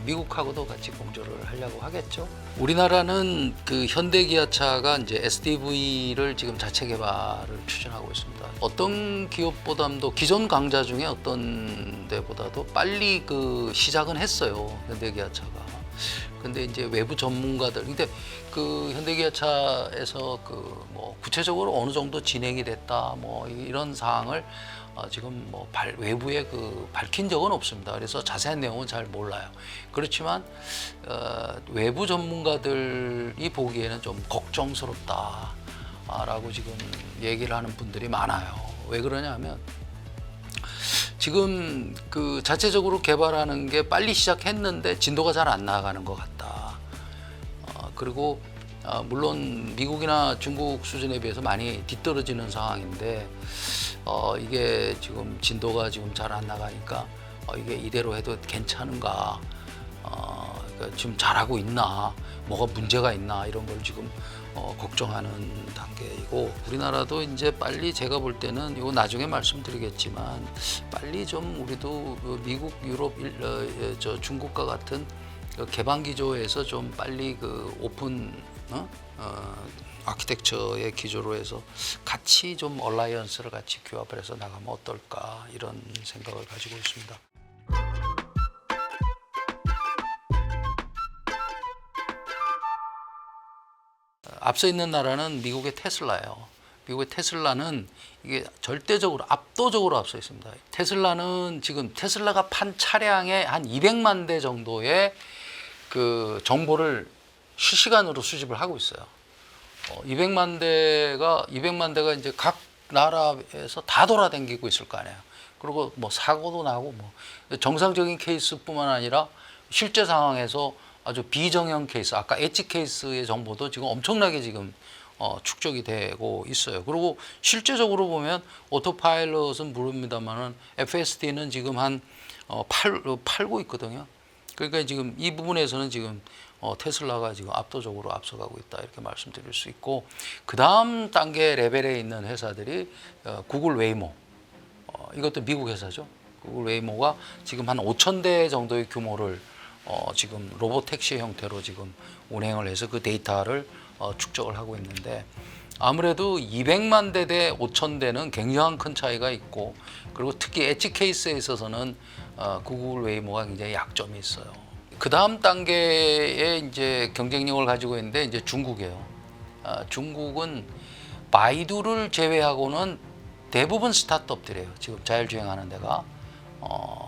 미국하고도 같이 공조를 하려고 하겠죠. 우리나라는 그 현대기아차가 이제 SDV를 지금 자체 개발을 추진하고 있습니다. 어떤 기업보다도 기존 강자 중에 어떤 데보다도 빨리 그 시작은 했어요, 현대기아차가. 근데 이제 외부 전문가들, 근데 그 현대기아차에서 그 뭐 구체적으로 어느 정도 진행이 됐다 뭐 이런 사항을 지금 뭐 외부에 그 밝힌 적은 없습니다. 그래서 자세한 내용은 잘 몰라요. 그렇지만 외부 전문가들이 보기에는 좀 걱정스럽다라고 지금 얘기를 하는 분들이 많아요. 왜 그러냐면 지금 그 자체적으로 개발하는 게 빨리 시작했는데 진도가 잘 안 나가는 것 같다. 그리고 물론 미국이나 중국 수준에 비해서 많이 뒤떨어지는 상황인데 이게 지금 진도가 지금 잘 안 나가니까 이게 이대로 해도 괜찮은가, 그러니까 지금 잘하고 있나, 뭐가 문제가 있나 이런 걸 지금 걱정하는 단계이고, 우리나라도 이제 빨리 제가 볼 때는 이거 나중에 말씀드리겠지만 빨리 좀 우리도 미국, 유럽, 중국과 같은 개방 기조에서 좀 빨리 그 오픈 아키텍처의 기조로 해서 같이 좀 얼라이언스를 같이 규합을 해서 나가면 어떨까 이런 생각을 가지고 있습니다. 앞서 있는 나라는 미국의 테슬라예요. 미국의 테슬라는 이게 절대적으로 압도적으로 앞서 있습니다. 테슬라는 지금 테슬라가 판 차량의 한 200만 대 정도의 그 정보를 실시간으로 수집을 하고 있어요. 200만 대가 이제 각 나라에서 다 돌아다니고 있을 거 아니에요. 그리고 뭐 사고도 나고 뭐 정상적인 케이스뿐만 아니라 실제 상황에서 아주 비정형 케이스, 아까 엣지 케이스의 정보도 지금 엄청나게 지금 축적이 되고 있어요. 그리고 실제적으로 보면 오토파일럿은 모릅니다만은 FSD는 지금 한 팔고 있거든요. 그러니까 지금 이 부분에서는 지금 테슬라가 지금 압도적으로 앞서가고 있다 이렇게 말씀드릴 수 있고, 그 다음 단계 레벨에 있는 회사들이 구글 웨이모, 이것도 미국 회사죠. 구글 웨이모가 지금 한 5,000대 정도의 규모를 지금 로봇 택시 형태로 지금 운행을 해서 그 데이터를 축적을 하고 있는데, 아무래도 200만 대 대 5,000대는 굉장한 큰 차이가 있고, 그리고 특히 엣지 케이스에 있어서는 구글 웨이모가 굉장히 약점이 있어요. 그 다음 단계에 이제 경쟁력을 가지고 있는데 이제 중국이에요. 중국은 바이두를 제외하고는 대부분 스타트업들이에요. 지금 자율주행하는 데가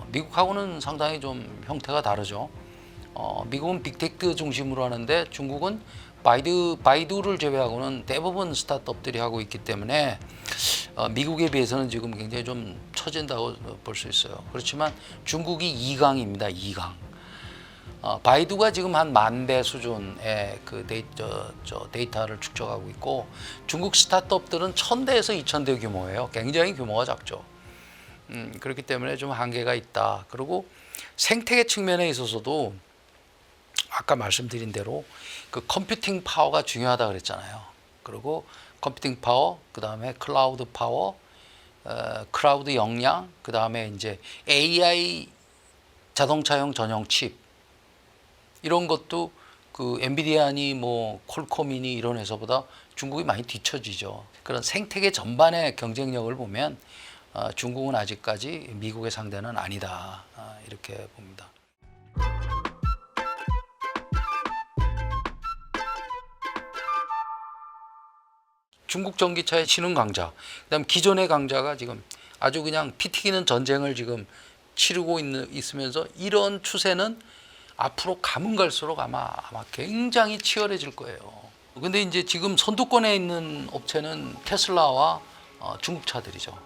미국하고는 상당히 좀 형태가 다르죠. 미국은 빅테크 중심으로 하는데 중국은 바이두를 제외하고는 대부분 스타트업들이 하고 있기 때문에 미국에 비해서는 지금 굉장히 좀 처진다고 볼 수 있어요. 그렇지만 중국이 2강입니다. 2강. 바이두가 지금 한 10,000대 수준의 그 데이터를 축적하고 있고, 중국 스타트업들은 1,000대에서 2,000대 규모예요. 굉장히 규모가 작죠. 그렇기 때문에 좀 한계가 있다. 그리고 생태계 측면에 있어서도 아까 말씀드린 대로 그 컴퓨팅 파워가 중요하다 그랬잖아요. 그리고 컴퓨팅 파워, 그 다음에 클라우드 파워, 클라우드 역량, 그 다음에 이제 AI 자동차용 전용 칩, 이런 것도 그 엔비디아니 뭐 퀄콤이니 이런 회사보다 중국이 많이 뒤처지죠. 그런 생태계 전반의 경쟁력을 보면 중국은 아직까지 미국의 상대는 아니다, 이렇게 봅니다. 중국 전기차의 신흥 강자, 그다음 기존의 강자가 지금 아주 그냥 피 튀기는 전쟁을 지금 치르고 있으면서 이런 추세는 앞으로 가면 갈수록 아마 굉장히 치열해질 거예요. 근데 이제 지금 선두권에 있는 업체는 테슬라와 중국 차들이죠.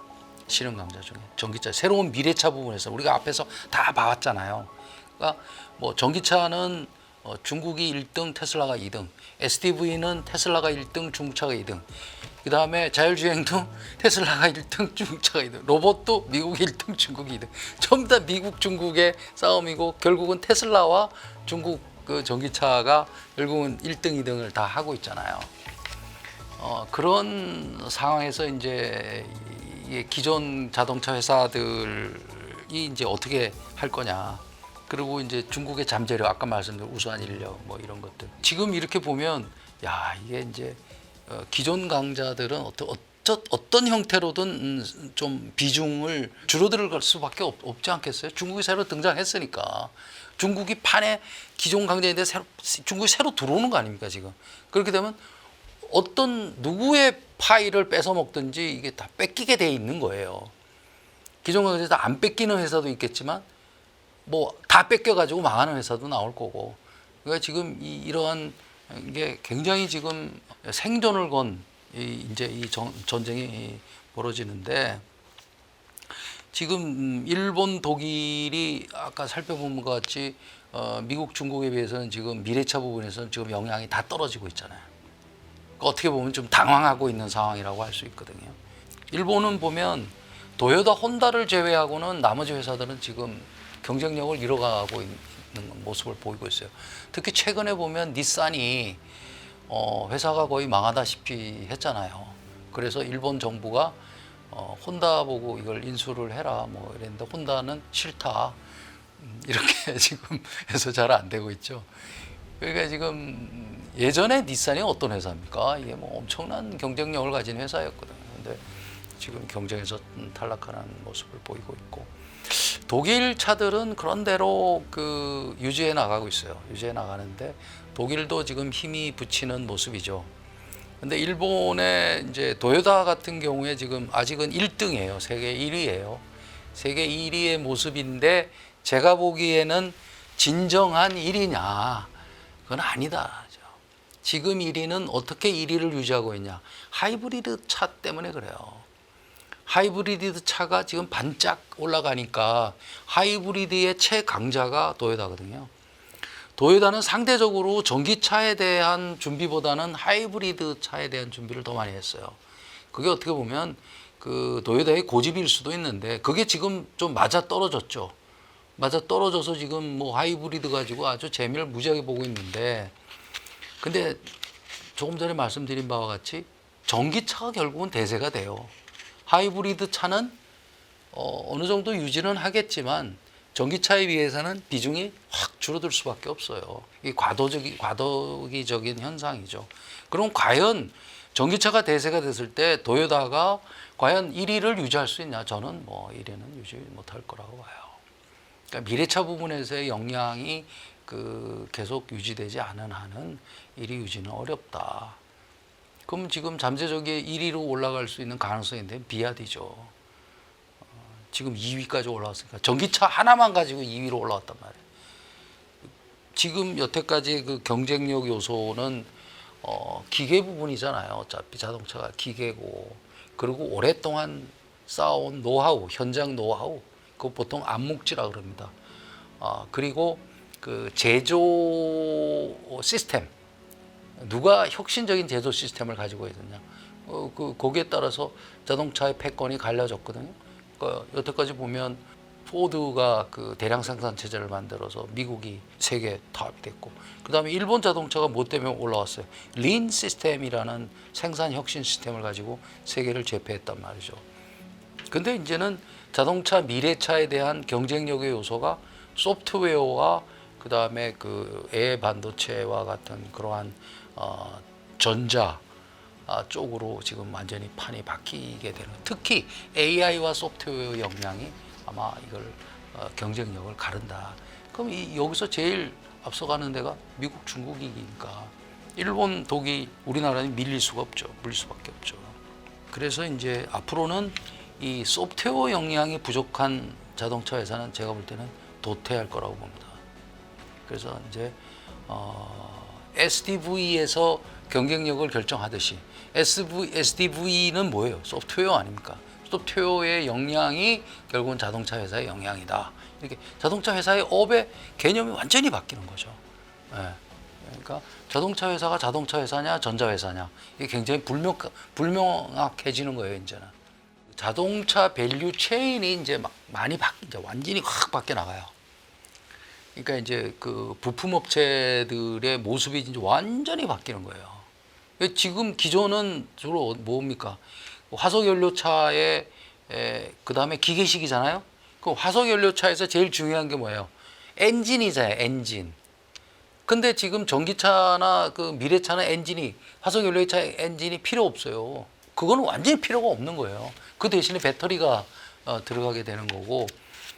신흥 강자 중에 전기차, 새로운 미래차 부분에서 우리가 앞에서 다 봐왔잖아요. 그러니까 뭐 전기차는 중국이 1등, 테슬라가 2등, SDV는 테슬라가 1등, 중국차가 2등. 그 다음에 자율주행도 테슬라가 1등, 중국차가 2등. 로봇도 미국이 1등, 중국이 2등. 전부 다 미국, 중국의 싸움이고, 결국은 테슬라와 중국 그 전기차가 결국은 1등, 2등을 다 하고 있잖아요. 그런 상황에서 이제 기존 자동차 회사들이 이제 어떻게 할 거냐. 그리고 이제 중국의 잠재력, 아까 말씀드린 우수한 인력 뭐 이런 것들. 지금 이렇게 보면 야, 이게 이제 기존 강자들은 어떤 형태로든 좀 비중을 줄어들 수밖에 없지 않겠어요? 중국이 새로 등장했으니까. 중국이 판에 기존 강자인데 중국이 새로 들어오는 거 아닙니까 지금? 그렇게 되면 어떤 누구의 파일을 뺏어 먹든지 이게 다 뺏기게 돼 있는 거예요. 기존 강자에서 안 뺏기는 회사도 있겠지만 뭐 다 뺏겨가지고 망하는 회사도 나올 거고. 그러니까 지금 이러한 게 굉장히 지금 생존을 건 이제 이 전쟁이 벌어지는데, 지금 일본, 독일이 아까 살펴본 것 같이 미국, 중국에 비해서는 지금 미래차 부분에서는 지금 영향이 다 떨어지고 있잖아요. 그러니까 어떻게 보면 좀 당황하고 있는 상황이라고 할 수 있거든요. 일본은 보면 도요타, 혼다를 제외하고는 나머지 회사들은 지금 경쟁력을 잃어가고 있는 모습을 보이고 있어요. 특히 최근에 보면 닛산이 회사가 거의 망하다시피 했잖아요. 그래서 일본 정부가 혼다 보고 이걸 인수를 해라 뭐 이랬는데 혼다는 싫다 이렇게 지금 해서 잘 안 되고 있죠. 그러니까 지금 예전에 닛산이 어떤 회사입니까? 이게 뭐 엄청난 경쟁력을 가진 회사였거든요. 근데 지금 경쟁에서 탈락하는 모습을 보이고 있고, 독일 차들은 그런대로 유지해 나가고 있어요. 유지해 나가는데 독일도 지금 힘이 붙이는 모습이죠. 근데 일본의 이제 도요타 같은 경우에 지금 아직은 1등이에요. 세계 1위예요. 세계 1위의 모습인데 제가 보기에는 진정한 1위냐? 그건 아니다. 지금 1위는 어떻게 1위를 유지하고 있냐? 하이브리드 차 때문에 그래요. 하이브리드 차가 지금 반짝 올라가니까 하이브리드의 최강자가 도요타거든요. 도요타는 상대적으로 전기차에 대한 준비보다는 하이브리드 차에 대한 준비를 더 많이 했어요. 그게 어떻게 보면 도요타의 고집일 수도 있는데 그게 지금 좀 맞아 떨어졌죠. 맞아 떨어져서 지금 뭐 하이브리드 가지고 아주 재미를 무지하게 보고 있는데, 근데 조금 전에 말씀드린 바와 같이 전기차가 결국은 대세가 돼요. 하이브리드 차는 어느 정도 유지는 하겠지만 전기차에 비해서는 비중이 확 줄어들 수밖에 없어요. 이게 과도기적인 현상이죠. 그럼 과연 전기차가 대세가 됐을 때 도요타가 과연 1위를 유지할 수 있냐? 저는 뭐 1위는 유지 못할 거라고 봐요. 그러니까 미래차 부분에서의 영향이 계속 유지되지 않은 한은 1위 유지는 어렵다. 그럼 지금 잠재적인 1위로 올라갈 수 있는 가능성인데 비아디죠. 지금 2위까지 올라왔으니까 전기차 하나만 가지고 2위로 올라왔단 말이에요. 지금 여태까지 경쟁력 요소는 기계 부분이잖아요. 어차피 자동차가 기계고, 그리고 오랫동안 쌓아온 노하우, 현장 노하우, 그거 보통 암묵지라 그럽니다. 그리고 제조 시스템, 누가 혁신적인 제조 시스템을 가지고 있느냐, 거기에 따라서 자동차의 패권이 갈라졌거든요. 여태까지 보면 포드가 대량 생산 체제를 만들어서 미국이 세계 탑이 됐고, 그 다음에 일본 자동차가 뭐 때문에 올라왔어요? 린 시스템이라는 생산 혁신 시스템을 가지고 세계를 제패했단 말이죠. 근데 이제는 자동차 미래차에 대한 경쟁력의 요소가 소프트웨어와 그 다음에 AI 반도체와 같은 그러한 전자 쪽으로 지금 완전히 판이 바뀌게 되는, 특히 AI와 소프트웨어 역량이 아마 이걸 경쟁력을 가른다. 그럼 여기서 제일 앞서가는 데가 미국, 중국이니까 일본, 독일, 우리나라는 밀릴 수가 없죠. 물릴 수밖에 없죠. 그래서 이제 앞으로는 이 소프트웨어 역량이 부족한 자동차 회사는 제가 볼 때는 도태할 거라고 봅니다. 그래서 이제 SDV에서 경쟁력을 결정하듯이 SDV는 뭐예요? 소프트웨어 아닙니까? 소프트웨어의 역량이 결국은 자동차 회사의 역량이다. 이렇게 자동차 회사의 업의 개념이 완전히 바뀌는 거죠. 네. 그러니까 자동차 회사가 자동차 회사냐, 전자 회사냐, 이게 굉장히 불명확해지는 거예요. 이제는 자동차 밸류 체인이 이제 많이 이제 완전히 확 바뀌어 나가요. 그러니까 이제 부품 업체들의 모습이 이제 완전히 바뀌는 거예요. 지금 기존은 주로 뭡니까? 화석연료차에 그 다음에 기계식이잖아요. 그 화석연료차에서 제일 중요한 게 뭐예요? 엔진이잖아요. 엔진. 근데 지금 전기차나 미래차는 화석연료차 엔진이 필요 없어요. 그거는 완전히 필요가 없는 거예요. 그 대신에 배터리가 들어가게 되는 거고,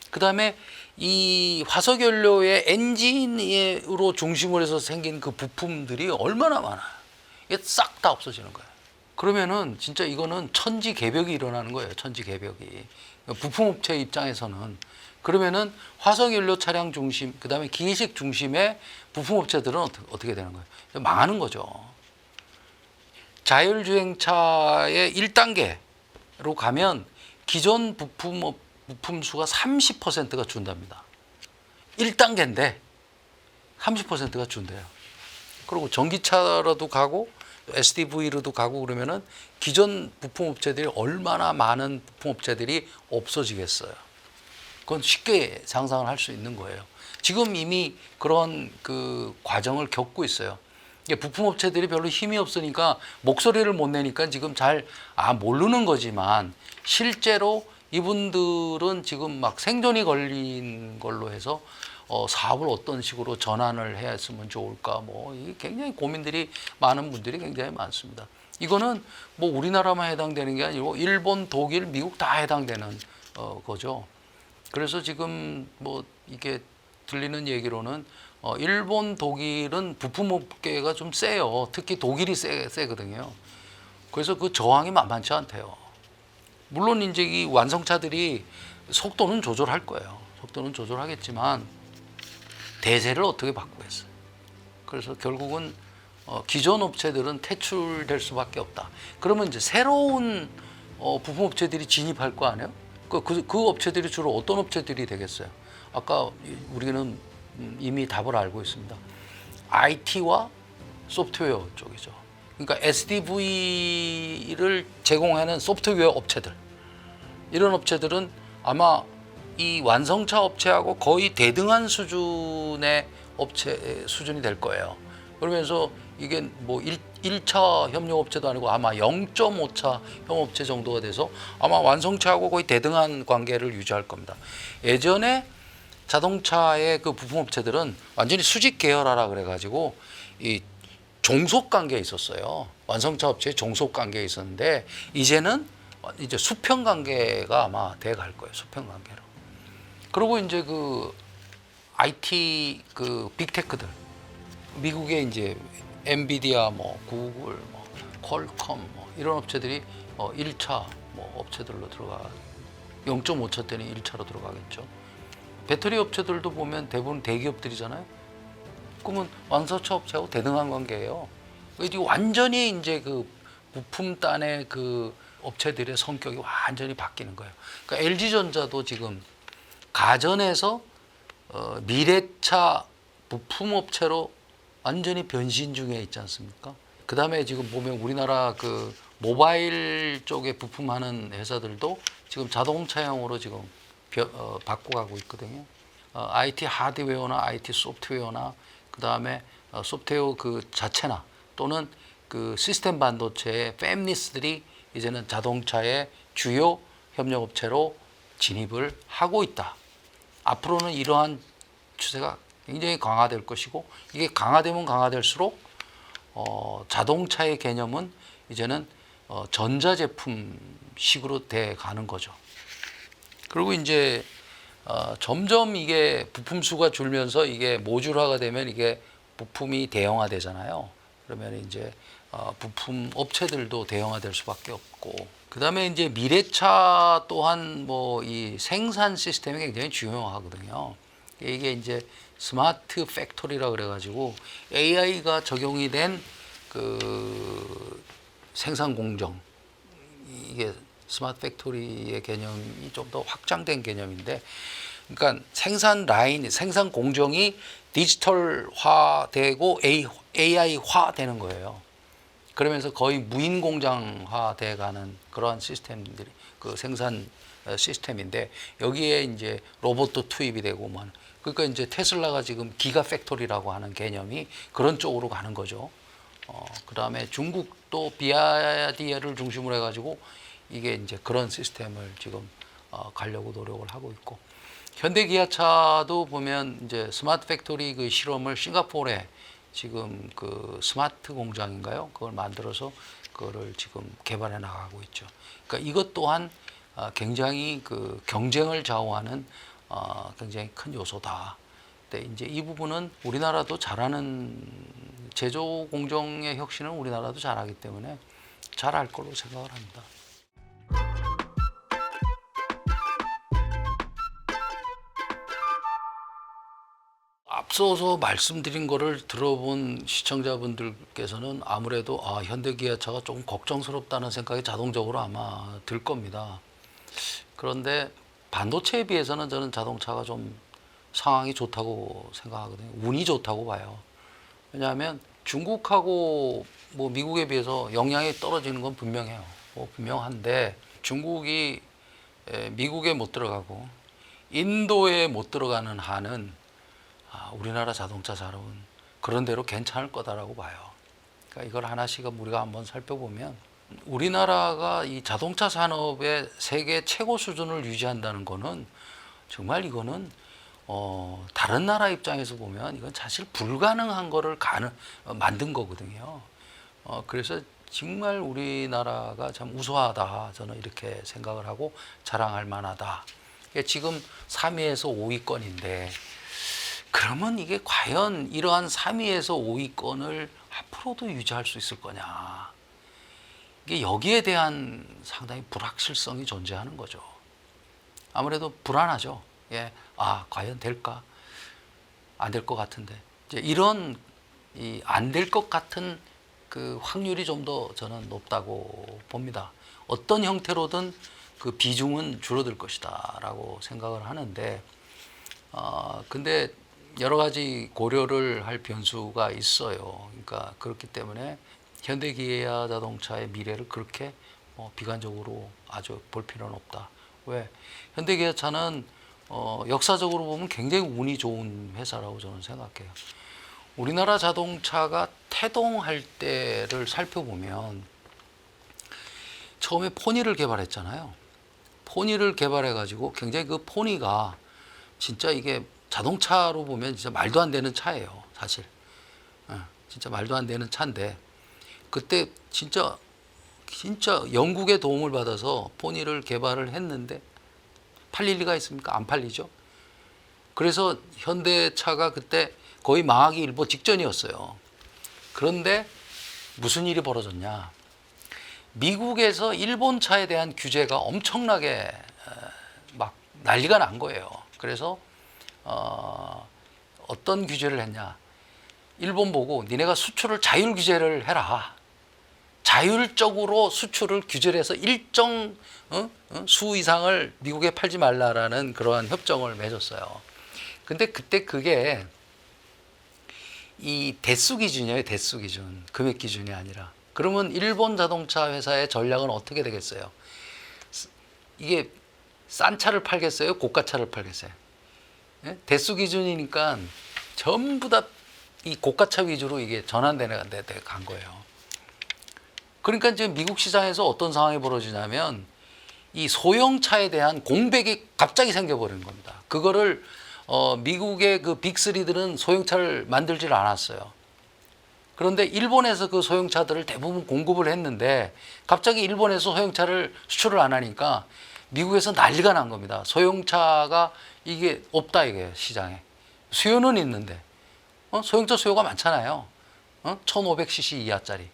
그 다음에 이 화석연료의 엔진으로 중심으로 해서 생긴 그 부품들이 얼마나 많아요. 이게 싹 다 없어지는 거예요. 그러면은 진짜 이거는 천지개벽이 일어나는 거예요. 천지개벽이. 부품업체 입장에서는. 그러면은 화석연료 차량 중심, 그 다음에 기계식 중심의 부품업체들은 어떻게 되는 거예요? 망하는 거죠. 자율주행차의 1단계로 가면 기존 부품 수가 30%가 준답니다. 1단계인데 30%가 준대요. 그리고 전기차로도 가고 SDV로도 가고 그러면은 기존 부품업체들이 얼마나 많은 부품업체들이 없어지겠어요. 그건 쉽게 상상을 할 수 있는 거예요. 지금 이미 그런 그 과정을 겪고 있어요. 부품업체들이 별로 힘이 없으니까 목소리를 못 내니까 지금 잘 모르는 거지만 실제로 이분들은 지금 막 생존이 걸린 걸로 해서 사업을 어떤 식으로 전환을 해야 했으면 좋을까 이게 굉장히 고민들이 많은 분들이 굉장히 많습니다. 이거는 우리나라만 해당되는 게 아니고 일본, 독일, 미국 다 해당되는 거죠. 그래서 지금 이게 들리는 얘기로는 일본, 독일은 부품업계가 좀 세요. 특히 독일이 세거든요. 그래서 그 저항이 만만치 않대요. 물론 이제 이 완성차들이 속도는 조절할 거예요. 속도는 조절하겠지만 대세를 어떻게 바꾸겠어요. 그래서 결국은 기존 업체들은 퇴출될 수밖에 없다. 그러면 이제 새로운 부품업체들이 진입할 거 아니에요? 그 업체들이 주로 어떤 업체들이 되겠어요? 아까 우리는 이미 답을 알고 있습니다. IT와 소프트웨어 쪽이죠. 그러니까 SDV를 제공하는 소프트웨어 업체들, 이런 업체들은 아마 이 완성차 업체하고 거의 대등한 수준의 업체 수준이 될 거예요. 그러면서 이게 1차 협력업체도 아니고 아마 0.5차 협업체 정도가 돼서 아마 완성차하고 거의 대등한 관계를 유지할 겁니다. 예전에 자동차의 그 부품업체들은 완전히 수직 계열화라 그래가지고 이 종속 관계에 있었어요. 완성차 업체의 종속 관계에 있었는데 이제는 이제 수평 관계가 아마 돼 갈 거예요. 수평 관계로. 그리고 이제 그 IT 그 빅테크들, 미국의 이제 엔비디아, 구글, 퀄컴 이런 업체들이 1차 업체들로 들어가 0.5차 때는 1차로 들어가겠죠. 배터리 업체들도 보면 대부분 대기업들이잖아요. 그러면 완성차 업체하고 대등한 관계예요. 이게 완전히 이제 그 부품단의 그 업체들의 성격이 완전히 바뀌는 거예요. 그러니까 LG전자도 지금 가전에서 미래차 부품업체로 완전히 변신 중에 있지 않습니까? 그 다음에 지금 보면 우리나라 그 모바일 쪽에 부품하는 회사들도 지금 자동차용으로 지금 바꿔가고 있거든요. IT 하드웨어나 IT 소프트웨어나 그 다음에 소프트웨어 그 자체나 또는 그 시스템 반도체의 팹리스들이 이제는 자동차의 주요 협력업체로 진입을 하고 있다. 앞으로는 이러한 추세가 굉장히 강화될 것이고 이게 강화되면 강화될수록 자동차의 개념은 이제는 전자제품식으로 돼 가는 거죠. 그리고 이제 점점 이게 부품 수가 줄면서 이게 모듈화가 되면 이게 부품이 대형화되잖아요. 그러면 이제 부품 업체들도 대형화될 수밖에 없고, 그 다음에 이제 미래차 또한 이 생산 시스템이 굉장히 중요하거든요. 이게 이제 스마트 팩토리라 그래가지고 AI가 적용이 된 그 생산 공정, 이게 스마트 팩토리의 개념이 좀 더 확장된 개념인데, 그러니까 생산 라인, 생산 공정이 디지털화되고 AI화되는 거예요. 그러면서 거의 무인 공장화돼 가는 그러한 시스템들이 그 생산 시스템인데 여기에 이제 로봇도 투입이 되고 그러니까 이제 테슬라가 지금 기가 팩토리라고 하는 개념이 그런 쪽으로 가는 거죠. 그다음에 중국도 비아디아를 중심으로 해가지고 이게 이제 그런 시스템을 지금 가려고 노력을 하고 있고, 현대기아차도 보면 이제 스마트 팩토리 그 실험을 싱가포르에 지금 그 스마트 공장인가요? 그걸 만들어서 거를 지금 개발해 나가고 있죠. 그러니까 이것 또한 굉장히 그 경쟁을 좌우하는 굉장히 큰 요소다. 근데 이제 이 부분은 우리나라도 잘하는 제조 공정의 혁신은 우리나라도 잘하기 때문에 잘할 걸로 생각을 합니다. 앞서서 말씀드린 거를 들어본 시청자분들께서는 아무래도 현대기아차가 조금 걱정스럽다는 생각이 자동적으로 아마 들 겁니다. 그런데 반도체에 비해서는 저는 자동차가 좀 상황이 좋다고 생각하거든요. 운이 좋다고 봐요. 왜냐하면 중국하고 뭐 미국에 비해서 역량이 떨어지는 건 분명해요. 분명한데 중국이 미국에 못 들어가고 인도에 못 들어가는 한은 우리나라 자동차 산업은 그런 대로 괜찮을 거다라고 봐요. 그러니까 이걸 하나씩 우리가 한번 살펴보면 우리나라가 이 자동차 산업의 세계 최고 수준을 유지한다는 거는 정말 이거는 다른 나라 입장에서 보면 이건 사실 불가능한 거를 만든 거거든요. 그래서 정말 우리나라가 참 우수하다 저는 이렇게 생각을 하고 자랑할 만하다. 지금 3위에서 5위권인데 그러면 이게 과연 이러한 3위에서 5위권을 앞으로도 유지할 수 있을 거냐. 이게 여기에 대한 상당히 불확실성이 존재하는 거죠. 아무래도 불안하죠. 예, 과연 될까? 안 될 것 같은데. 이제 이런 안 될 것 같은 그 확률이 좀 더 저는 높다고 봅니다. 어떤 형태로든 그 비중은 줄어들 것이다라고 생각을 하는데, 근데 여러 가지 고려를 할 변수가 있어요. 그러니까 그렇기 때문에 현대기아 자동차의 미래를 그렇게 비관적으로 아주 볼 필요는 없다. 왜? 현대기아차는 역사적으로 보면 굉장히 운이 좋은 회사라고 저는 생각해요. 우리나라 자동차가 태동할 때를 살펴보면 처음에 포니를 개발했잖아요. 포니를 개발해가지고 굉장히 그 포니가 진짜 이게 자동차로 보면 진짜 말도 안 되는 차예요, 사실. 진짜 말도 안 되는 차인데 그때 진짜 영국의 도움을 받아서 포니를 개발을 했는데 팔릴 리가 있습니까? 안 팔리죠. 그래서 현대차가 그때 거의 망하기 일보 직전이었어요. 그런데 무슨 일이 벌어졌냐? 미국에서 일본 차에 대한 규제가 엄청나게 막 난리가 난 거예요. 그래서 어떤 규제를 했냐? 일본 보고 니네가 수출을 자율 규제를 해라. 자율적으로 수출을 규제를 해서 일정 수 이상을 미국에 팔지 말라라는 그러한 협정을 맺었어요. 근데 그때 그게 이 대수 기준이에요. 대수 기준. 금액 기준이 아니라. 그러면 일본 자동차 회사의 전략은 어떻게 되겠어요? 이게 싼 차를 팔겠어요? 고가차를 팔겠어요? 예? 대수 기준이니까 전부 다 이 고가차 위주로 이게 전환되는 데 간 거예요. 그러니까 지금 미국 시장에서 어떤 상황이 벌어지냐면 이 소형차에 대한 공백이 갑자기 생겨버린 겁니다. 그거를 미국의 그 빅3들은 소형차를 만들질 않았어요. 그런데 일본에서 그 소형차들을 대부분 공급을 했는데 갑자기 일본에서 소형차를 수출을 안 하니까 미국에서 난리가 난 겁니다. 소형차가 이게 없다 이게 시장에. 수요는 있는데 소형차 수요가 많잖아요. 1500cc 이하짜리.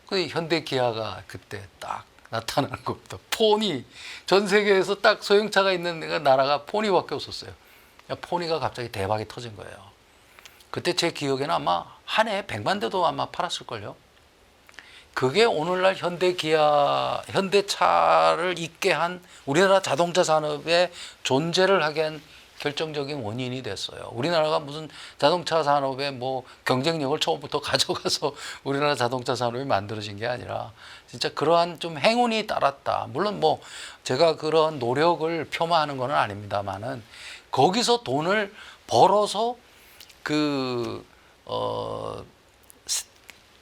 그 현대기아가 그때 딱 나타나는 겁니다. 포니. 전 세계에서 딱 소형차가 있는 나라가 포니밖에 없었어요. 포니가 갑자기 대박이 터진 거예요. 그때 제 기억에는 아마 한 해에 100만 대도 아마 팔았을걸요. 그게 오늘날 현대차를 있게 한 우리나라 자동차 산업의 존재를 하게 한 결정적인 원인이 됐어요. 우리나라가 무슨 자동차 산업의 뭐 경쟁력을 처음부터 가져가서 우리나라 자동차 산업이 만들어진 게 아니라 진짜 그러한 좀 행운이 따랐다. 물론 뭐 제가 그런 노력을 폄하하는 건 아닙니다만은 거기서 돈을 벌어서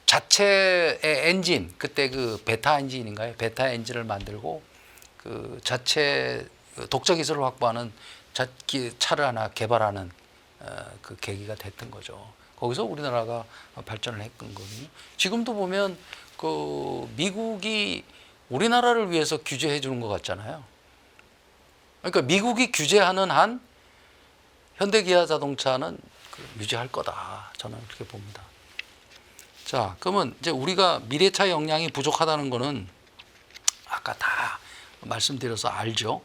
자체의 엔진, 그때 그 베타 엔진인가요? 베타 엔진을 만들고 그 자체 독자 기술을 확보하는 차를 하나 개발하는 그 계기가 됐던 거죠. 거기서 우리나라가 발전을 했던 거거든요. 지금도 보면 그 미국이 우리나라를 위해서 규제해 주는 것 같잖아요. 그러니까 미국이 규제하는 한 현대기아 자동차는 유지할 거다. 저는 그렇게 봅니다. 자, 그러면 이제 우리가 미래차 역량이 부족하다는 거는 아까 다 말씀드려서 알죠.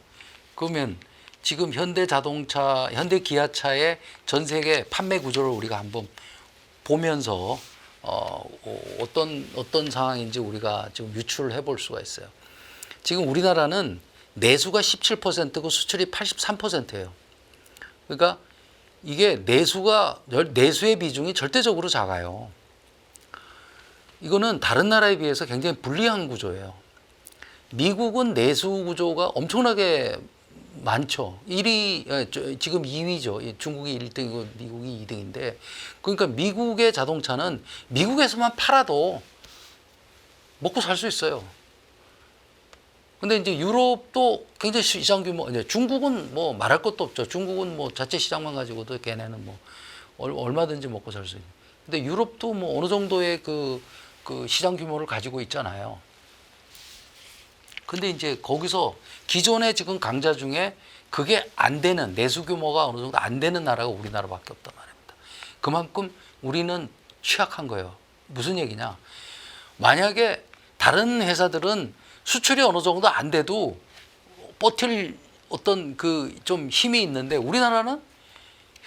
그러면 지금 현대자동차, 현대기아차의 전 세계 판매 구조를 우리가 한번 보면서 어떤 상황인지 우리가 지금 유추를 해볼 수가 있어요. 지금 우리나라는 내수가 17%고 수출이 83%예요. 그러니까 이게 내수의 비중이 절대적으로 작아요. 이거는 다른 나라에 비해서 굉장히 불리한 구조예요. 미국은 내수 구조가 엄청나게 많죠. 지금 2위죠. 중국이 1등이고 미국이 2등인데, 그러니까 미국의 자동차는 미국에서만 팔아도 먹고 살 수 있어요. 근데 이제 유럽도 굉장히 시장 규모, 이제 중국은 뭐 말할 것도 없죠. 중국은 뭐 자체 시장만 가지고도 걔네는 뭐 얼마든지 먹고 살 수 있는. 근데 유럽도 뭐 어느 정도의 그 시장 규모를 가지고 있잖아요. 근데 이제 거기서 기존의 지금 강자 중에 그게 안 되는, 내수 규모가 어느 정도 안 되는 나라가 우리나라밖에 없단 말입니다. 그만큼 우리는 취약한 거예요. 무슨 얘기냐? 만약에 다른 회사들은 수출이 어느 정도 안 돼도 버틸 어떤 그 좀 힘이 있는데, 우리나라는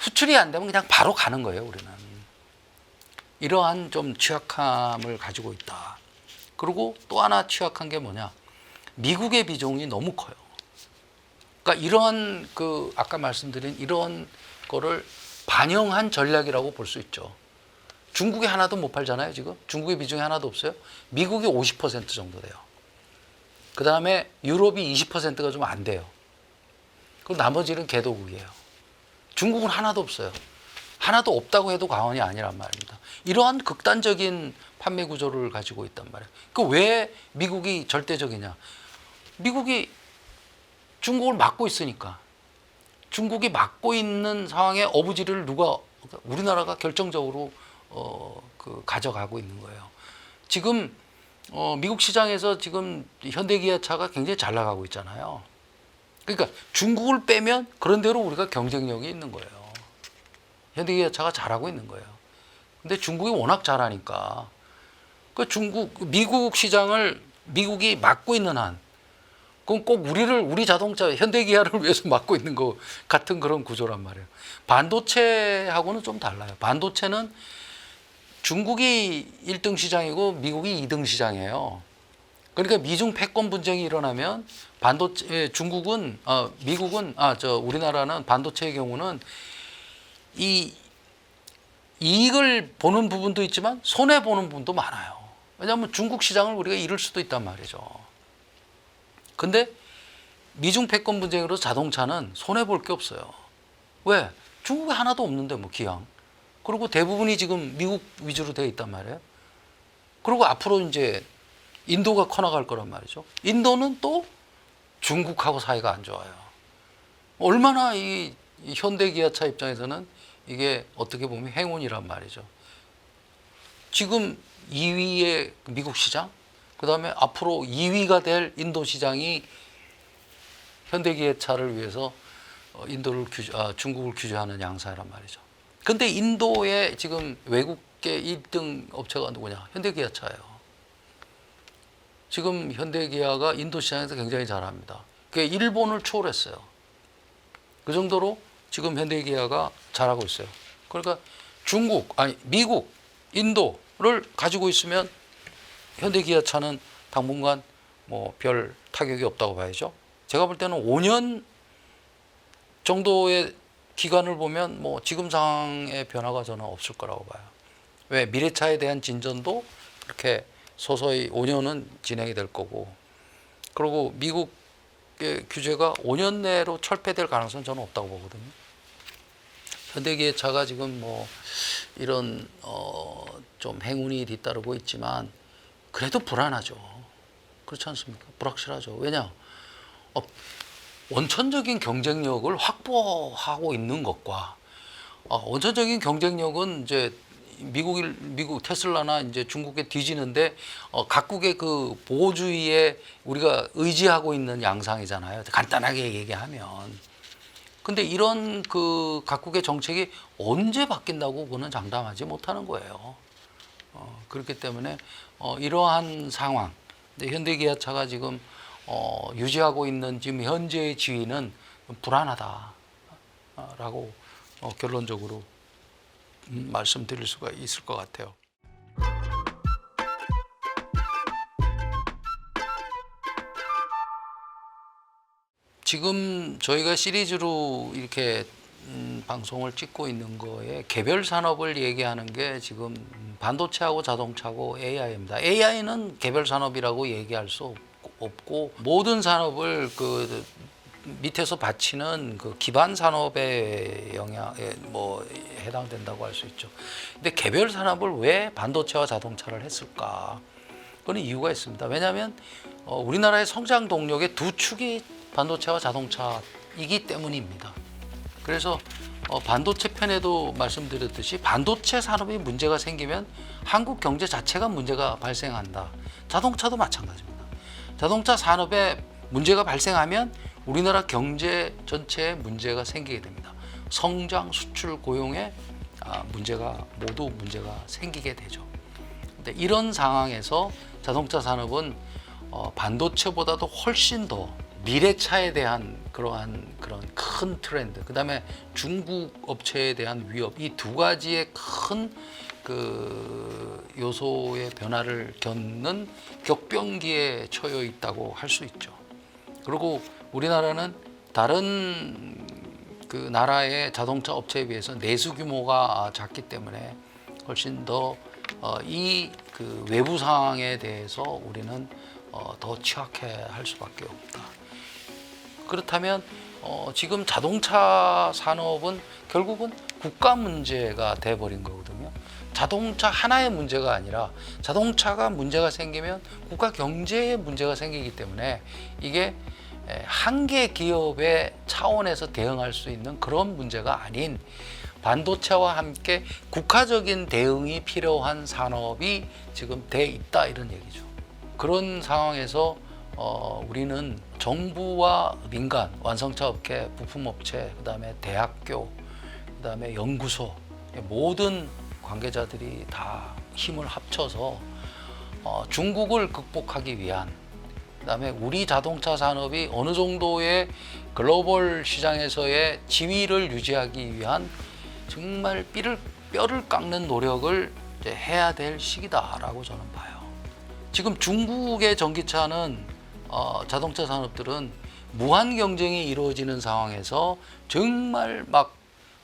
수출이 안 되면 그냥 바로 가는 거예요. 우리는 이러한 좀 취약함을 가지고 있다. 그리고 또 하나 취약한 게 뭐냐? 미국의 비중이 너무 커요. 그러니까 이러한 그 아까 말씀드린 이런 거를 반영한 전략이라고 볼 수 있죠. 중국이 하나도 못 팔잖아요, 지금. 중국의 비중이 하나도 없어요. 미국이 50% 정도 돼요. 그 다음에 유럽이 20%가 좀 안 돼요. 그리고 나머지는 개도국이에요. 중국은 하나도 없어요. 하나도 없다고 해도 과언이 아니란 말입니다. 이러한 극단적인 판매 구조를 가지고 있단 말이에요. 그 왜 미국이 절대적이냐? 미국이 중국을 막고 있으니까. 중국이 막고 있는 상황에 어부지리를 우리나라가 결정적으로 가져가고 있는 거예요. 지금 미국 시장에서 지금 현대기아차가 굉장히 잘 나가고 있잖아요. 그러니까 중국을 빼면 그런 대로 우리가 경쟁력이 있는 거예요. 현대기아차가 잘하고 있는 거예요. 근데 중국이 워낙 잘하니까 미국 시장을 미국이 막고 있는 한, 그건 꼭 우리 자동차 현대기아를 위해서 막고 있는 것 같은 그런 구조란 말이에요. 반도체하고는 좀 달라요. 반도체는 중국이 1등 시장이고 미국이 2등 시장이에요. 그러니까 미중 패권 분쟁이 일어나면 우리나라는 반도체의 경우는 이익을 보는 부분도 있지만 손해 보는 부분도 많아요. 왜냐하면 중국 시장을 우리가 잃을 수도 있단 말이죠. 근데 미중 패권 분쟁으로 자동차는 손해 볼 게 없어요. 왜? 중국에 하나도 없는데 뭐 기왕. 그리고 대부분이 지금 미국 위주로 되어 있단 말이에요. 그리고 앞으로 이제 인도가 커나갈 거란 말이죠. 인도는 또 중국하고 사이가 안 좋아요. 얼마나 이 현대기아차 입장에서는 이게 어떻게 보면 행운이란 말이죠. 지금 2위의 미국 시장, 그 다음에 앞으로 2위가 될 인도 시장이 현대기아차를 위해서 중국을 규제하는 양사란 말이죠. 근데 인도의 지금 외국계 1등 업체가 누구냐? 현대기아차예요. 지금 현대기아가 인도 시장에서 굉장히 잘합니다. 그게 일본을 초월했어요. 그 정도로 지금 현대기아가 잘하고 있어요. 그러니까 미국, 인도를 가지고 있으면 현대기아차는 당분간 뭐 별 타격이 없다고 봐야죠. 제가 볼 때는 5년 정도의 기간을 보면 뭐 지금 상황의 변화가 저는 없을 거라고 봐요. 왜? 미래차에 대한 진전도 이렇게 서서히 5년은 진행이 될 거고, 그리고 미국의 규제가 5년 내로 철폐될 가능성은 저는 없다고 보거든요. 현대기아차가 지금 뭐 이런 좀 행운이 뒤따르고 있지만 그래도 불안하죠. 그렇지 않습니까? 불확실하죠. 왜냐? 원천적인 경쟁력을 확보하고 있는 것과 원천적인 경쟁력은 이제 미국 테슬라나 이제 중국에 뒤지는데 각국의 그 보호주의에 우리가 의지하고 있는 양상이잖아요. 간단하게 얘기하면. 근데 이런 그 각국의 정책이 언제 바뀐다고 그거는 장담하지 못하는 거예요. 그렇기 때문에 이러한 상황, 현대기아차가 지금 유지하고 있는 지금 현재의 지위는 불안하다라고 결론적으로 말씀드릴 수가 있을 것 같아요. 지금 저희가 시리즈로 이렇게 방송을 찍고 있는 거에 개별 산업을 얘기하는 게 지금 반도체하고 자동차고 AI입니다. AI는 개별 산업이라고 얘기할 수 없고 모든 산업을 그 밑에서 받치는 그 기반 산업의 영향에 뭐 해당된다고 할 수 있죠. 근데 개별 산업을 왜 반도체와 자동차를 했을까? 그건 이유가 있습니다. 왜냐하면 우리나라의 성장 동력의 두 축이 반도체와 자동차이기 때문입니다. 그래서 반도체 편에도 말씀드렸듯이 반도체 산업이 문제가 생기면 한국 경제 자체가 문제가 발생한다. 자동차도 마찬가지입니다. 자동차 산업에 문제가 발생하면 우리나라 경제 전체에 문제가 생기게 됩니다. 성장, 수출, 고용에 모두 문제가 생기게 되죠. 근데 이런 상황에서 자동차 산업은 반도체보다도 훨씬 더 미래차에 대한 그런 큰 트렌드, 그 다음에 중국 업체에 대한 위협, 이 두 가지의 큰 그 요소의 변화를 겪는 격변기에 처해 있다고 할 수 있죠. 그리고 우리나라는 다른 그 나라의 자동차 업체에 비해서 내수 규모가 작기 때문에 훨씬 더 이 그 외부 상황에 대해서 우리는 더 취약해 할 수밖에 없다. 그렇다면 지금 자동차 산업은 결국은 국가 문제가 돼버린 거거든요. 자동차 하나의 문제가 아니라 자동차가 문제가 생기면 국가 경제에 문제가 생기기 때문에 이게 한 개 기업의 차원에서 대응할 수 있는 그런 문제가 아닌 반도체와 함께 국가적인 대응이 필요한 산업이 지금 돼 있다 이런 얘기죠. 그런 상황에서 우리는 정부와 민간, 완성차 업계, 부품업체, 그다음에 대학교, 그다음에 연구소 모든 관계자들이 다 힘을 합쳐서 중국을 극복하기 위한, 그다음에 우리 자동차 산업이 어느 정도의 글로벌 시장에서의 지위를 유지하기 위한 정말 뼈를 깎는 노력을 이제 해야 될 시기다라고 저는 봐요. 지금 중국의 전기차는 자동차 산업들은 무한 경쟁이 이루어지는 상황에서 정말 막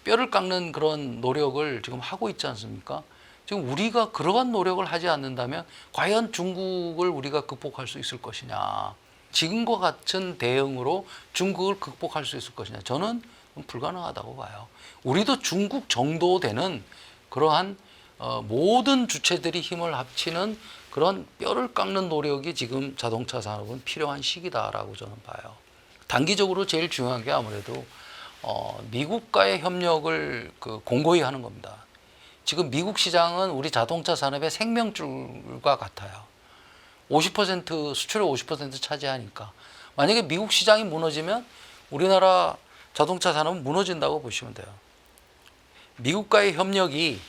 뼈를 깎는 그런 노력을 지금 하고 있지 않습니까? 지금 우리가 그러한 노력을 하지 않는다면 과연 중국을 우리가 극복할 수 있을 것이냐, 지금과 같은 대응으로 중국을 극복할 수 있을 것이냐, 저는 불가능하다고 봐요. 우리도 중국 정도 되는 그러한 모든 주체들이 힘을 합치는 그런 뼈를 깎는 노력이 지금 자동차 산업은 필요한 시기다라고 저는 봐요. 단기적으로 제일 중요한 게 아무래도 미국과의 협력을 공고히 하는 겁니다. 지금 미국 시장은 우리 자동차 산업의 생명줄과 같아요. 50% 수출의 50% 차지하니까 만약에 미국 시장이 무너지면 우리나라 자동차 산업은 무너진다고 보시면 돼요. 미국과의 협력이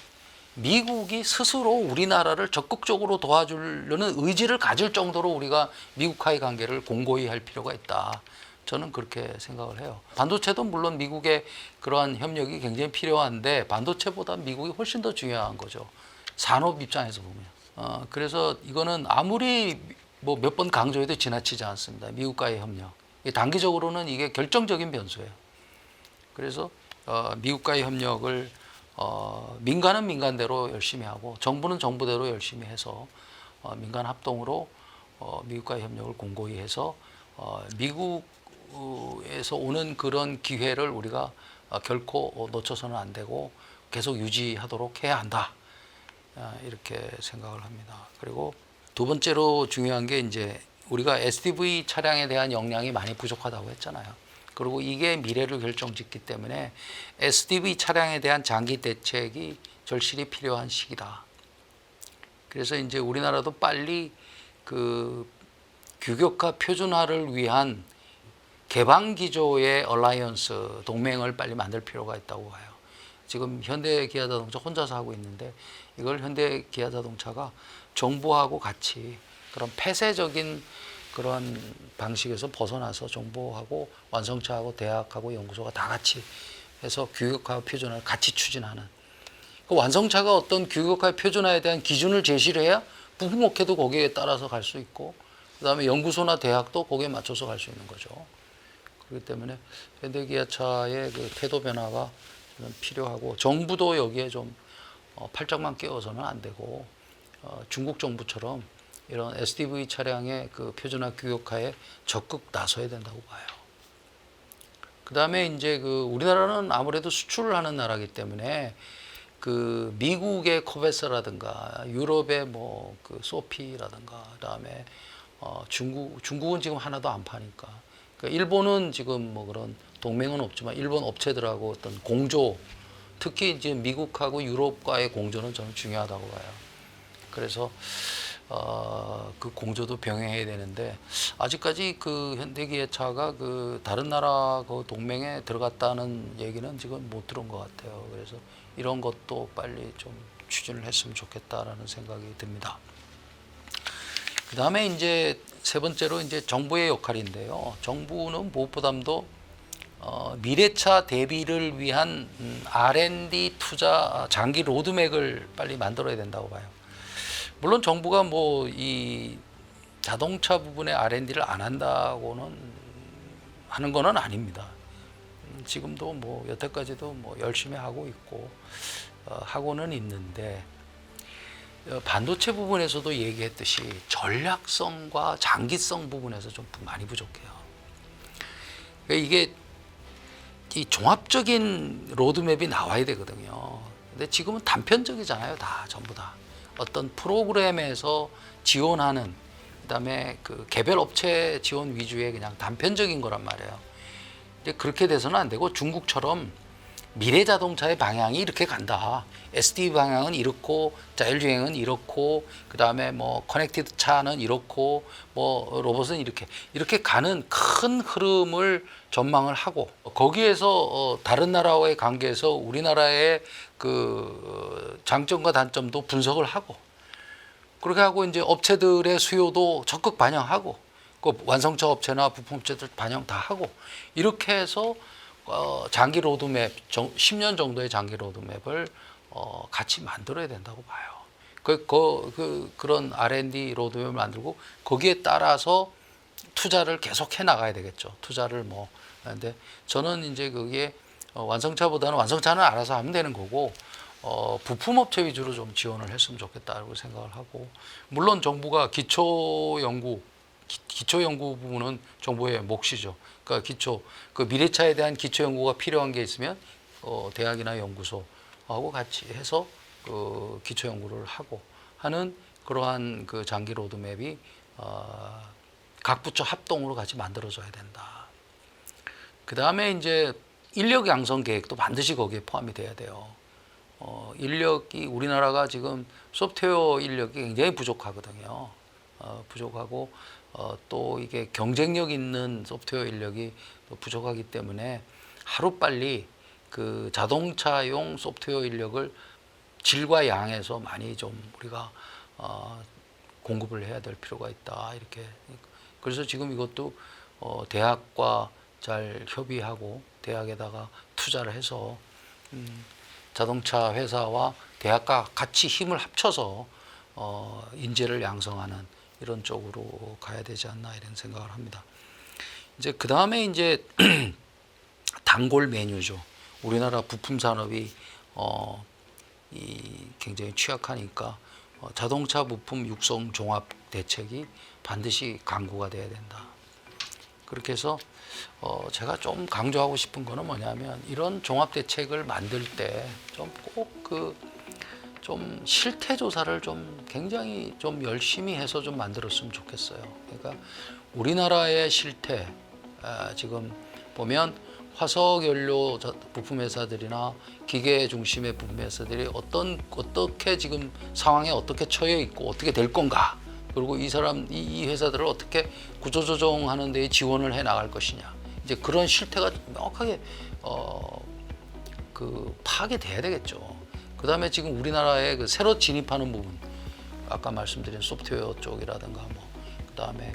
미국이 스스로 우리나라를 적극적으로 도와주려는 의지를 가질 정도로 우리가 미국과의 관계를 공고히 할 필요가 있다. 저는 그렇게 생각을 해요. 반도체도 물론 미국의 그러한 협력이 굉장히 필요한데 반도체보다 미국이 훨씬 더 중요한 거죠. 산업 입장에서 보면. 그래서 이거는 아무리 뭐 몇 번 강조해도 지나치지 않습니다. 미국과의 협력. 단기적으로는 이게 결정적인 변수예요. 그래서 미국과의 협력을 민간은 민간대로 열심히 하고 정부는 정부대로 열심히 해서 민간 합동으로 미국과의 협력을 공고히 해서 미국에서 오는 그런 기회를 우리가 결코 놓쳐서는 안 되고 계속 유지하도록 해야 한다. 이렇게 생각을 합니다. 그리고 두 번째로 중요한 게 이제 우리가 SDV 차량에 대한 역량이 많이 부족하다고 했잖아요. 그리고 이게 미래를 결정짓기 때문에 SDV 차량에 대한 장기 대책이 절실히 필요한 시기다. 그래서 이제 우리나라도 빨리 그 규격화 표준화를 위한 개방 기조의 얼라이언스 동맹을 빨리 만들 필요가 있다고 봐요. 지금 현대 기아자동차 혼자서 하고 있는데 이걸 현대 기아자동차가 정부하고 같이 그런 폐쇄적인 그런 방식에서 벗어나서 정부하고 완성차하고 대학하고 연구소가 다 같이 해서 규격화 표준화를 같이 추진하는, 그 완성차가 어떤 규격화 표준화에 대한 기준을 제시를 해야 부품업계도 거기에 따라서 갈 수 있고 그다음에 연구소나 대학도 거기에 맞춰서 갈 수 있는 거죠. 그렇기 때문에 현대기아차의 그 태도 변화가 저는 필요하고 정부도 여기에 좀 팔짱만 끼워서는 안 되고 중국 정부처럼 이런 SDV 차량의 그 표준화 규격화에 적극 나서야 된다고 봐요. 그다음에 이제 그 우리나라는 아무래도 수출을 하는 나라이기 때문에 그 미국의 코베스라든가 유럽의 뭐 그 소피라든가 그다음에 중국은 지금 하나도 안 파니까, 그러니까 일본은 지금 뭐 그런 동맹은 없지만 일본 업체들하고 어떤 공조, 특히 이제 미국하고 유럽과의 공조는 저는 중요하다고 봐요. 그래서 그 공조도 병행해야 되는데 아직까지 그 현대기아차가 그 다른 나라 그 동맹에 들어갔다는 얘기는 지금 못 들은 것 같아요. 그래서 이런 것도 빨리 좀 추진을 했으면 좋겠다라는 생각이 듭니다. 그 다음에 이제 세 번째로 이제 정부의 역할인데요. 정부는 무엇보다도 미래차 대비를 위한 R&D 투자 장기 로드맵을 빨리 만들어야 된다고 봐요. 물론 정부가 뭐 이 자동차 부분의 R&D를 안 한다고는 하는 거는 아닙니다. 지금도 뭐 여태까지도 뭐 열심히 하고 있고 하고는 있는데 반도체 부분에서도 얘기했듯이 전략성과 장기성 부분에서 좀 많이 부족해요. 그러니까 이게 이 종합적인 로드맵이 나와야 되거든요. 근데 지금은 단편적이잖아요. 다 전부 다. 어떤 프로그램에서 지원하는, 그다음에 그 개별 업체 지원 위주의 그냥 단편적인 거란 말이에요. 근데 그렇게 돼서는 안 되고 중국처럼 미래 자동차의 방향이 이렇게 간다. SD 방향은 이렇고 자율주행은 이렇고 그다음에 뭐 커넥티드 차는 이렇고 뭐 로봇은 이렇게 가는 큰 흐름을 전망을 하고 거기에서 다른 나라와의 관계에서 우리나라의 그 장점과 단점도 분석을 하고 그렇게 하고 이제 업체들의 수요도 적극 반영하고 그 완성차 업체나 부품업체들 반영 다 하고 이렇게 해서 장기 로드맵 10년 정도의 장기 로드맵을 같이 만들어야 된다고 봐요. 그런 R&D 로드맵을 만들고 거기에 따라서 투자를 계속 해 나가야 되겠죠. 투자를 뭐 근데 저는 이제 그게 완성차보다는 완성차는 알아서 하면 되는 거고 부품업체 위주로 좀 지원을 했으면 좋겠다고 생각을 하고, 물론 정부가 기초연구 부분은 정부의 몫이죠. 그러니까 그 미래차에 대한 기초 연구가 필요한 게 있으면 대학이나 연구소하고 같이 해서 그 기초 연구를 하고 하는 그러한 그 장기 로드맵이 각 부처 합동으로 같이 만들어져야 된다. 그 다음에 이제 인력 양성 계획도 반드시 거기에 포함이 돼야 돼요. 인력이 우리나라가 지금 소프트웨어 인력이 굉장히 부족하거든요. 부족하고 또 이게 경쟁력 있는 소프트웨어 인력이 또 부족하기 때문에 하루빨리 그 자동차용 소프트웨어 인력을 질과 양에서 많이 좀 우리가 공급을 해야 될 필요가 있다. 이렇게. 그래서 지금 이것도 대학과 잘 협의하고 대학에다가 투자를 해서 자동차 회사와 대학과 같이 힘을 합쳐서 인재를 양성하는 이런 쪽으로 가야 되지 않나 이런 생각을 합니다. 이제 그 다음에 이제 단골 메뉴죠. 우리나라 부품 산업이 굉장히 취약하니까 자동차 부품 육성 종합 대책이 반드시 강구가 돼야 된다. 그렇게 해서 제가 좀 강조하고 싶은 거는 뭐냐면 이런 종합 대책을 만들 때 좀 꼭 좀 실태 조사를 좀 굉장히 좀 열심히 해서 좀 만들었으면 좋겠어요. 그러니까 우리나라의 실태 지금 보면 화석 연료 부품 회사들이나 기계 중심의 부품 회사들이 어떻게 지금 상황에 어떻게 처해 있고 어떻게 될 건가, 그리고 이 회사들을 어떻게 구조조정하는 데 지원을 해 나갈 것이냐, 이제 그런 실태가 명확하게 파악이 돼야 되겠죠. 그다음에 지금 우리나라에 그 새로 진입하는 부분, 아까 말씀드린 소프트웨어 쪽이라든가 그다음에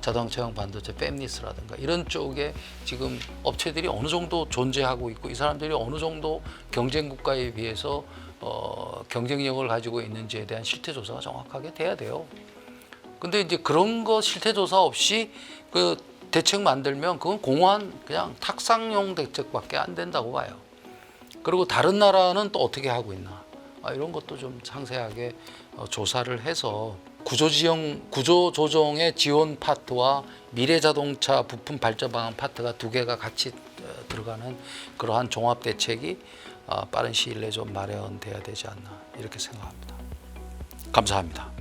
자동차용 반도체 팹리스라든가 이런 쪽에 지금 업체들이 어느 정도 존재하고 있고 이 사람들이 어느 정도 경쟁 국가에 비해서 경쟁력을 가지고 있는지에 대한 실태 조사가 정확하게 돼야 돼요. 근데 이제 그런 거 실태 조사 없이 대책 만들면 그건 공허한 그냥 탁상용 대책밖에 안 된다고 봐요. 그리고 다른 나라는 또 어떻게 하고 있나, 이런 것도 좀 상세하게 조사를 해서 구조조정의 지원 파트와 미래자동차 부품 발전 방안 파트가 두 개가 같이 들어가는 그러한 종합 대책이 빠른 시일 내에 좀 마련돼야 되지 않나 이렇게 생각합니다. 감사합니다.